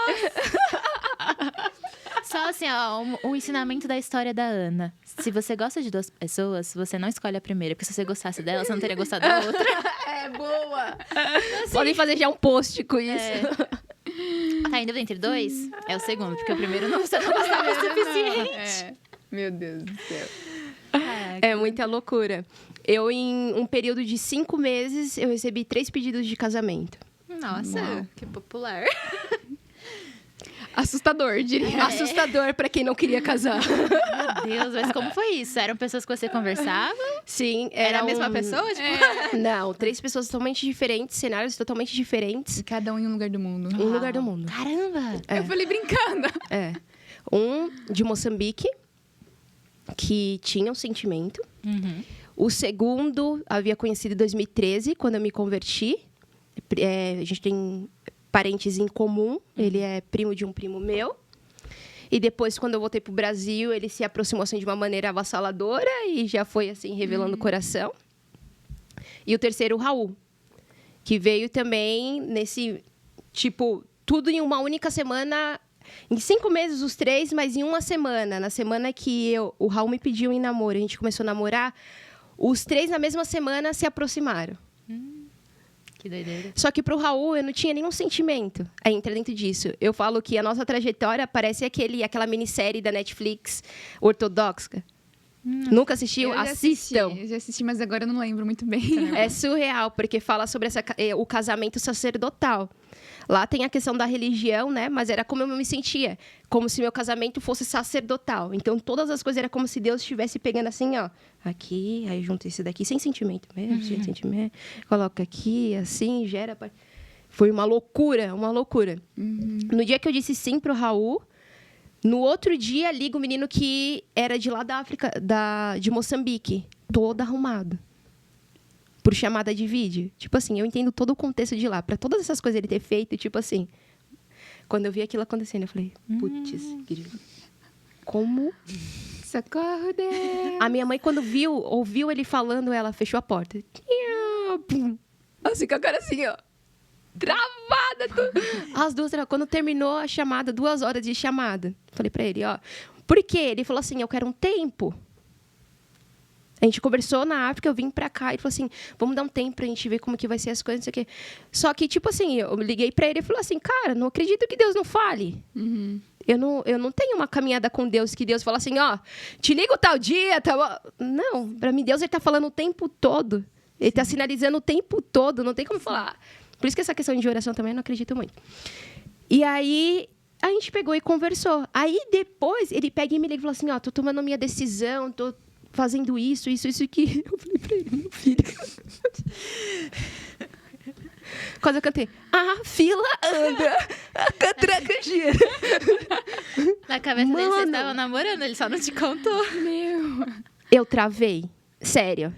Só assim, ó, o ensinamento da história da Ana. Se você gosta de 2 pessoas, você não escolhe a primeira. Porque se você gostasse dela, você não teria gostado da outra. É, boa! Assim, podem fazer já um post com isso. Tá indo entre 2? É o segundo, porque o primeiro você não gostava o suficiente. Meu Deus do céu. É muita loucura. Eu, em um período de 5 meses, eu recebi 3 pedidos de casamento. Nossa, que popular. Assustador, diria. Assustador para quem não queria casar. Meu Deus, mas como foi isso? Eram pessoas que você conversava? Sim, Era a mesma pessoa? Tipo... Não, 3 pessoas totalmente diferentes, cenários totalmente diferentes. Cada um em um lugar do mundo. Um lugar do mundo. Caramba! Eu falei brincando. Um de Moçambique, que tinha um sentimento. Uhum. O segundo havia conhecido em 2013, quando eu me converti. A gente tem parentes em comum. Ele é primo de um primo meu. E depois, quando eu voltei pro Brasil, ele se aproximou assim, de uma maneira avassaladora e já foi assim revelando o coração. E o terceiro, o Raul, que veio também nesse, tipo, tudo em uma única semana. Em 5 meses, os 3, mas em uma semana. Na semana que o Raul me pediu em namoro, a gente começou a namorar, os 3 na mesma semana se aproximaram. Que doideira. Só que pro Raul eu não tinha nenhum sentimento. Aí entra dentro disso. Eu falo que a nossa trajetória parece aquela minissérie da Netflix ortodoxa. Nunca assistiu? Assistam. Eu já assisti, mas agora eu não lembro muito bem. É surreal, porque fala sobre o casamento sacerdotal. Lá tem a questão da religião, né? Mas era como eu me sentia. Como se meu casamento fosse sacerdotal. Então, todas as coisas era como se Deus estivesse pegando assim, ó. Aqui, aí junta esse daqui, sem sentimento mesmo, sem sentimento. Coloca aqui, assim, gera... Foi uma loucura, uma loucura. No dia que eu disse sim pro Raul, no outro dia, liga o menino que era de lá da África, de Moçambique. Todo arrumado. Por chamada de vídeo. Tipo assim, eu entendo todo o contexto de lá. Pra todas essas coisas ele ter feito, tipo assim... Quando eu vi aquilo acontecendo, eu falei... Putz, como... Socorro, Deus. A minha mãe, quando ouviu ele falando, ela fechou a porta. Assim, com a cara assim, ó. Travada. As duas, quando terminou a chamada, 2 horas de chamada. Falei pra ele, ó... Por quê? Ele falou assim, eu quero um tempo... A gente conversou na África, eu vim pra cá e falou assim, vamos dar um tempo pra gente ver como que vai ser as coisas, não sei o quê. Só que, tipo assim, eu liguei pra ele e falei assim, cara, não acredito que Deus não fale. Eu não tenho uma caminhada com Deus que Deus fala assim, ó, te ligo tal dia, tal... Não, pra mim Deus, ele tá falando o tempo todo. Ele tá sinalizando o tempo todo, não tem como falar. Por isso que essa questão de oração também eu não acredito muito. E aí... A gente pegou e conversou. Aí, depois, ele pega e me liga e fala assim, ó, tô tomando minha decisão, tô fazendo isso aqui. Eu falei pra ele, meu filho. Quase eu cantei, a fila anda, a catraca gira. Na cabeça dele, você estava namorando, ele só não te contou. Eu travei, sério.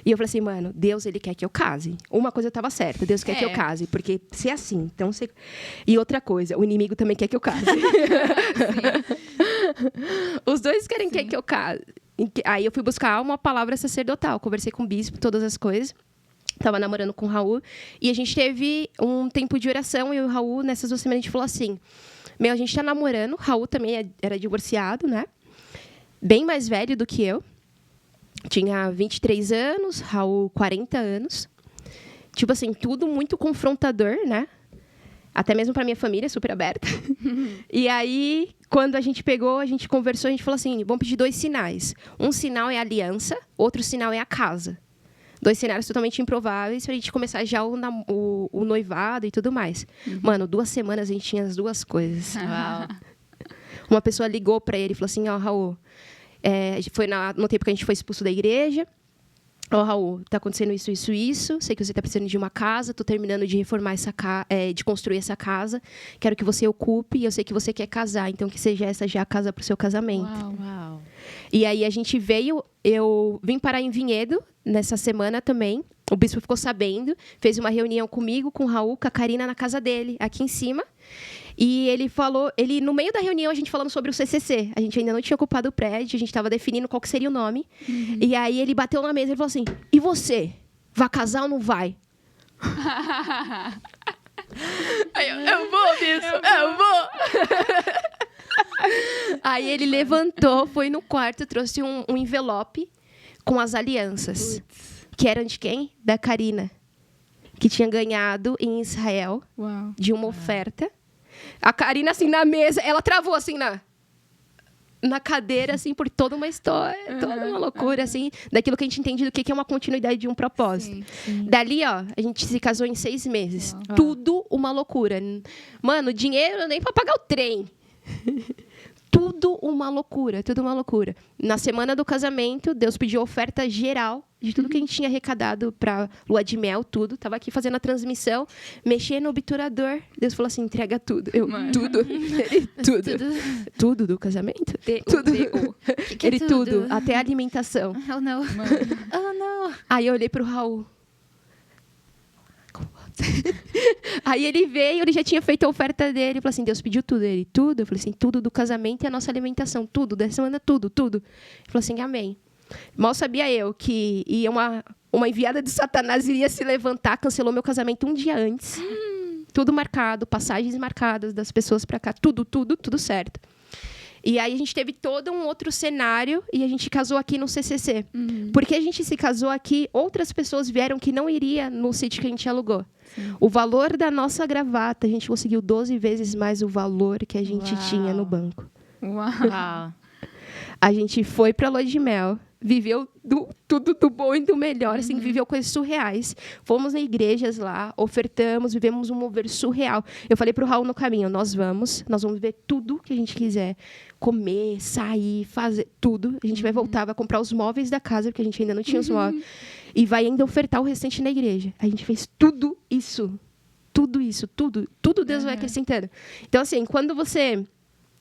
E eu falei assim, mano, Deus, ele quer que eu case. Uma coisa eu tava certa, Deus quer que eu case, porque se é assim, então você... E outra coisa, o inimigo também quer que eu case. Os dois querem que eu case. Aí eu fui buscar uma palavra sacerdotal, conversei com o bispo, todas as coisas. Tava namorando com o Raul. E a gente teve um tempo de oração, e o Raul, nessas 2 semanas, a gente falou assim, a gente tá namorando, o Raul também era divorciado, né? Bem mais velho do que eu. Tinha 23 anos, Raul 40 anos. Tipo assim, tudo muito confrontador, né? Até mesmo para minha família, super aberta. E aí, quando a gente pegou, a gente conversou, a gente falou assim, vamos pedir 2 sinais. Um sinal é a aliança, outro sinal é a casa. 2 cenários totalmente improváveis pra gente começar já o noivado e tudo mais. Mano, 2 semanas a gente tinha as 2 coisas. Uau. Uma pessoa ligou para ele e falou assim, ó, Raul... foi no tempo que a gente foi expulso da igreja. Ó, Raul, tá acontecendo isso. Sei que você tá precisando de uma casa. Tô terminando de reformar de construir essa casa. Quero que você ocupe. E eu sei que você quer casar. Então, que seja essa já a casa pro seu casamento. Uau. E aí, a gente veio... Eu vim parar em Vinhedo nessa semana também. O bispo ficou sabendo. Fez uma reunião comigo, com o Raul, com a Karina na casa dele, aqui em cima. E ele falou... no meio da reunião, a gente falando sobre o CCC. A gente ainda não tinha ocupado o prédio. A gente estava definindo qual que seria o nome. E aí, ele bateu na mesa e falou assim... E você? Vai casar ou não vai? Aí eu vou, bispo. Eu vou. Aí, ele levantou, foi no quarto, trouxe um envelope com as alianças. Que eram de quem? Da Karina. Que tinha ganhado em Israel. Uau. De uma oferta. A Karina, assim, na mesa, ela travou, assim, na cadeira, assim, por toda uma história, toda uma loucura, assim, daquilo que a gente entende do que é uma continuidade de um propósito. Sim. Dali, ó, a gente se casou em 6 meses. Tudo uma loucura. Mano, dinheiro nem pra pagar o trem. Tudo uma loucura, tudo uma loucura. Na semana do casamento, Deus pediu oferta geral de tudo que a gente tinha arrecadado para lua de mel, tudo. Tava aqui fazendo a transmissão, mexendo no obturador. Deus falou assim, entrega tudo. Eu, tudo? Ele, tudo. Tudo do casamento? Tudo. Que ele, tudo. Até a alimentação. Oh, não. Oh, não. Aí eu olhei pro Raul. Aí ele veio, ele já tinha feito a oferta dele. Falou assim, Deus pediu tudo. Ele, tudo? Eu falei assim, tudo do casamento e a nossa alimentação. Tudo, dessa semana, tudo. Ele falou assim, amém. Mal sabia eu que ia uma enviada de Satanás iria se levantar, cancelou meu casamento um dia antes. Tudo marcado, passagens marcadas das pessoas para cá. Tudo certo. E aí a gente teve todo um outro cenário e a gente casou aqui no CCC. Porque a gente se casou aqui, outras pessoas vieram que não iria no sítio que a gente alugou. Sim. O valor da nossa gravata, a gente conseguiu 12 vezes mais o valor que a gente tinha no banco. Uau! A gente foi para lua de mel, viveu tudo do bom e do melhor, assim, viveu coisas surreais. Fomos em igrejas lá, ofertamos, vivemos um mover surreal. Eu falei pro Raul no caminho, nós vamos viver tudo que a gente quiser. Comer, sair, fazer tudo. A gente vai voltar, vai comprar os móveis da casa, porque a gente ainda não tinha os móveis. E vai ainda ofertar o restante na igreja. A gente fez tudo isso. Tudo Deus vai acrescentando. Então, assim, quando você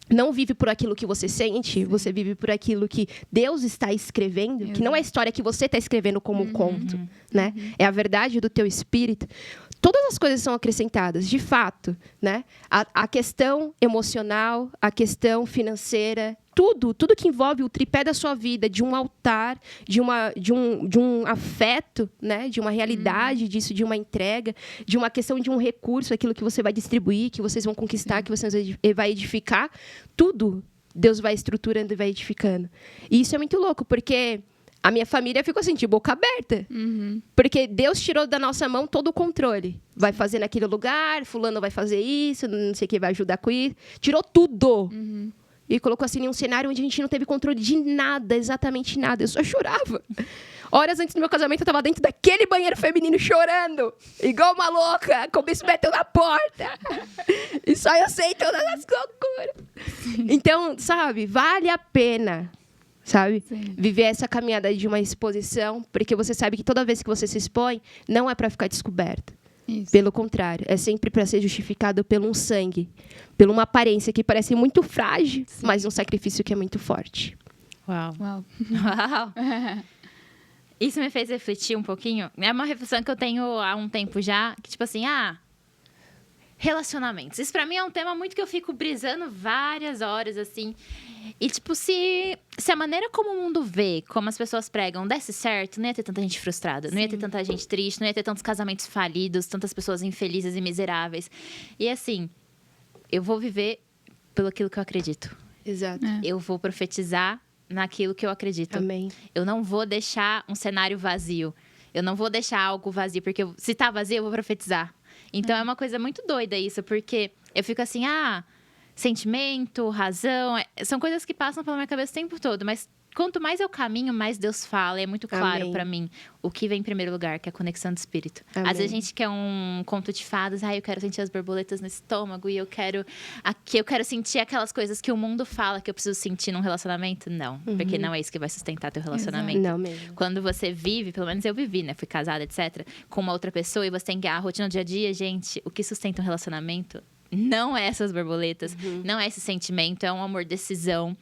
não vive por aquilo que você sente, você vive por aquilo que Deus está escrevendo, que não é a história que você está escrevendo como um conto, né? É a verdade do teu espírito. Todas as coisas são acrescentadas, de fato, né? A questão emocional, a questão financeira, tudo que envolve o tripé da sua vida, de um altar, de um afeto, né? De uma realidade disso, de uma entrega, de uma questão de um recurso, aquilo que você vai distribuir, que vocês vão conquistar, que vocês vai edificar, tudo Deus vai estruturando e vai edificando. E isso é muito louco, porque a minha família ficou assim, de boca aberta. Porque Deus tirou da nossa mão todo o controle. Vai fazer naquele lugar, fulano vai fazer isso, não sei quem vai ajudar com isso. Tirou tudo. E colocou assim em um cenário onde a gente não teve controle de nada, exatamente nada. Eu só chorava. Horas antes do meu casamento, eu estava dentro daquele banheiro feminino chorando. Igual uma louca. Com o bicho bateu na porta. E só eu sei todas as loucuras. Então, sabe, vale a pena, sabe? Sim. Viver essa caminhada de uma exposição, porque você sabe que toda vez que você se expõe, não é para ficar descoberto. Isso. Pelo contrário, é sempre para ser justificado por um sangue, por uma aparência que parece muito frágil, mas um sacrifício que é muito forte. Uau. Isso me fez refletir um pouquinho. É uma reflexão que eu tenho há um tempo já, que tipo assim, relacionamentos. Isso pra mim é um tema muito que eu fico brisando várias horas, assim. E, tipo, se a maneira como o mundo vê, como as pessoas pregam, desse certo, não ia ter tanta gente frustrada, não ia ter tanta gente triste, não ia ter tantos casamentos falidos, tantas pessoas infelizes e miseráveis. E, assim, eu vou viver pelo aquilo que eu acredito. Exato. Eu vou profetizar naquilo que eu acredito. Amém. Eu não vou deixar um cenário vazio. Eu não vou deixar algo vazio, porque se tá vazio, eu vou profetizar. Então, é uma coisa muito doida isso, porque eu fico assim, sentimento, razão, são coisas que passam pela minha cabeça o tempo todo, mas quanto mais eu caminho, mais Deus fala, é muito claro pra mim o que vem em primeiro lugar, que é a conexão do espírito. Amém. Às vezes a gente quer um conto de fadas, eu quero sentir as borboletas no estômago e eu quero sentir aquelas coisas que o mundo fala que eu preciso sentir num relacionamento. Não, porque não é isso que vai sustentar teu relacionamento. Exato. Não mesmo. Quando você vive, pelo menos eu vivi, né? Fui casada, etc., com uma outra pessoa e você tem a rotina do dia a dia, gente, o que sustenta um relacionamento não é essas borboletas, não é esse sentimento, é um amor, decisão,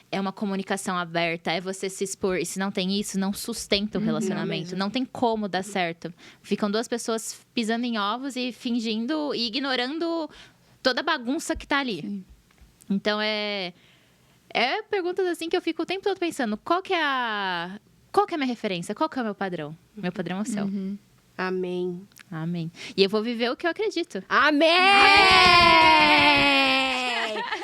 é uma comunicação aberta, é você se expor. E se não tem isso, não sustenta o relacionamento. Não tem como dar certo. Ficam duas pessoas pisando em ovos e fingindo e ignorando toda a bagunça que tá ali. Sim. Então, é perguntas assim que eu fico o tempo todo pensando. Qual que é a minha referência? Qual que é o meu padrão? Meu padrão é o céu. Amém. Amém. E eu vou viver o que eu acredito. Amém!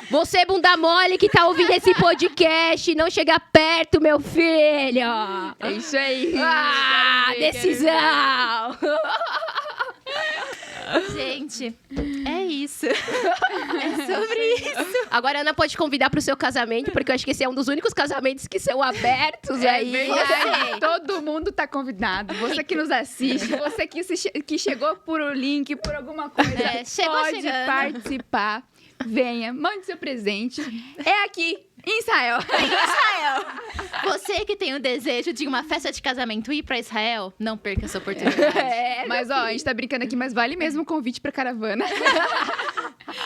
Você, bunda mole, que tá ouvindo esse podcast, não chega perto, meu filho! É isso aí. Decisão! Gente, é isso. É sobre isso. Agora a Ana pode convidar para o seu casamento, porque eu acho que esse é um dos únicos casamentos que são abertos aí. Verdade. Todo mundo tá convidado. Você que nos assiste, você que chegou por um link, por alguma coisa, pode participar. Venha, mande seu presente. É aqui, em Israel. Você que tem o desejo de uma festa de casamento ir pra Israel, não perca essa oportunidade. Mas, ó, a gente tá brincando aqui, mas vale mesmo o convite pra caravana.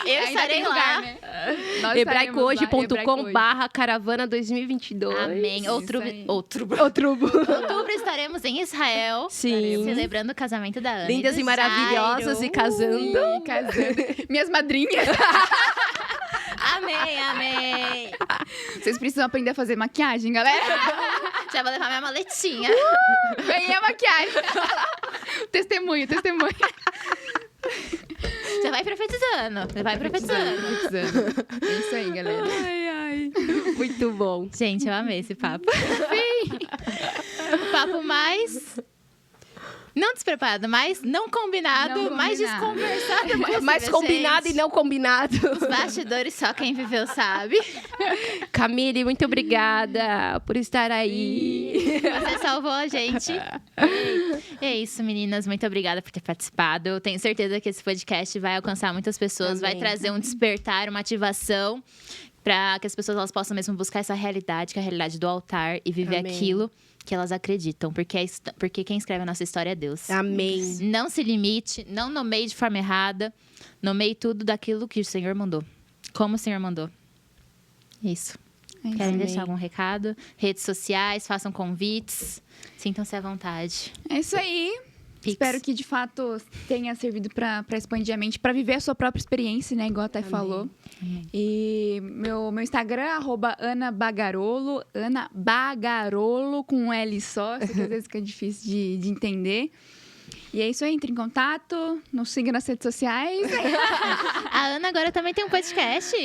Eu estarei lá. Né? hebraicohoje.com/caravana 2022. Amém. Outubro estaremos em Israel. Sim. Celebrando o casamento da Ana. Lindas e maravilhosas e casando. Sim, Minhas madrinhas. Amém. Vocês precisam aprender a fazer maquiagem, galera. Já vou levar minha maletinha. Ganhei a maquiagem. Testemunho. Já vai profetizando. É isso aí, galera. Ai. Muito bom. Gente, eu amei esse papo. O papo mais... Não despreparado, mas não combinado, mais desconversado. Mais combinado e não combinado. Os bastidores só quem viveu sabe. Camille, muito obrigada por estar aí. Você salvou a gente. É isso, meninas. Muito obrigada por ter participado. Eu tenho certeza que esse podcast vai alcançar muitas pessoas. Vai trazer um despertar, uma ativação para que as pessoas elas possam mesmo buscar essa realidade, que é a realidade do altar, e viver aquilo que elas acreditam, porque quem escreve a nossa história é Deus. Amém. Não se limite, não nomeie de forma errada, nomeie tudo daquilo que o Senhor mandou, como o Senhor mandou. Isso. Querem deixar algum recado? Redes sociais, façam convites, sintam-se à vontade. É isso aí. Espero que, de fato, tenha servido para expandir a mente, para viver a sua própria experiência, né? Igual a Thay falou. Amém. E meu Instagram é @anabagarolo, Ana Bagarolo com um L só, isso que às vezes fica difícil de entender. E é isso aí, entre em contato, nos siga nas redes sociais. A Ana agora também tem um podcast.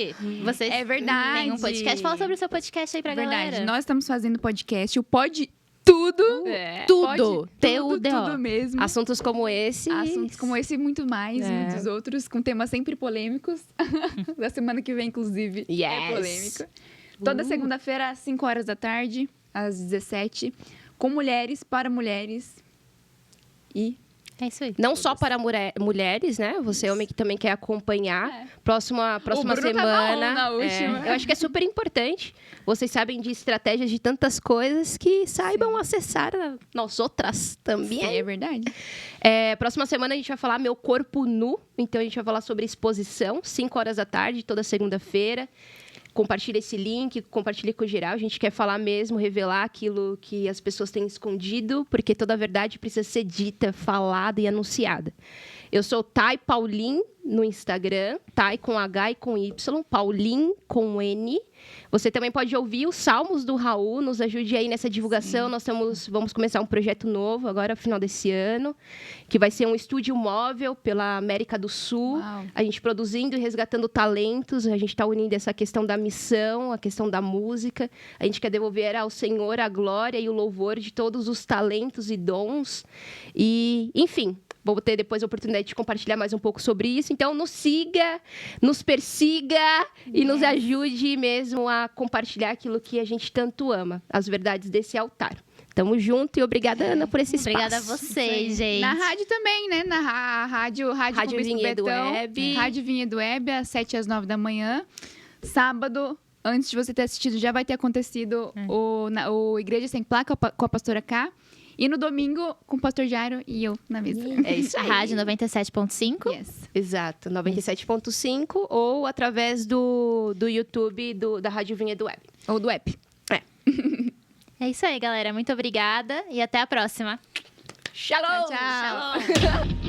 Vocês É verdade. têm um podcast. Fala sobre o seu podcast aí pra galera. Nós estamos fazendo podcast, o Pode Tudo. Tudo. Tudo mesmo. Assuntos como esse. Assuntos como esse e muito mais, muitos outros, com temas sempre polêmicos. Da semana que vem, inclusive, é polêmico. Toda segunda-feira, às 5 horas da tarde, às 17, com mulheres, para mulheres. E é isso aí. Não só para mulheres, né? Você, homem, que também quer acompanhar. Próxima semana. Na última. Eu acho que é super importante. Vocês sabem de estratégias de tantas coisas que saibam acessar nós outras também. Sim, é verdade. Próxima semana a gente vai falar Meu Corpo Nu. Então a gente vai falar sobre exposição, 5 horas da tarde, toda segunda-feira. Compartilhe esse link, compartilhe com o geral. A gente quer falar mesmo, revelar aquilo que as pessoas têm escondido, porque toda a verdade precisa ser dita, falada e anunciada. Eu sou Thay Paulin no Instagram, Thay com H e com Y, Paulin com N. Você também pode ouvir os Salmos do Raul, nos ajude aí nessa divulgação. Sim. Nós vamos começar um projeto novo agora, no final desse ano, que vai ser um estúdio móvel pela América do Sul. Uau. A gente produzindo e resgatando talentos, a gente está unindo essa questão da missão, a questão da música. A gente quer devolver ao Senhor a glória e o louvor de todos os talentos e dons. E, enfim, vou ter depois a oportunidade de compartilhar mais um pouco sobre isso. Então, nos siga, nos persiga e nos ajude mesmo a compartilhar aquilo que a gente tanto ama, as verdades desse altar. Tamo junto e obrigada, Ana, por esse espaço. Obrigada a vocês, gente. Na rádio também, né? Na rádio Vinhedo Web. Rádio Vinhedo Web, às 7 às 9 da manhã. Sábado, antes de você ter assistido, já vai ter acontecido o Igreja Sem Placa com a pastora K. E no domingo, com o pastor Jairo e eu na mesa. É isso aí. Rádio 97.5. Yes. Exato, 97.5 ou através do YouTube da Rádio Vinhedo Web. Ou do app. É isso aí, galera. Muito obrigada e até a próxima. Shalom! Tchau. Shalom!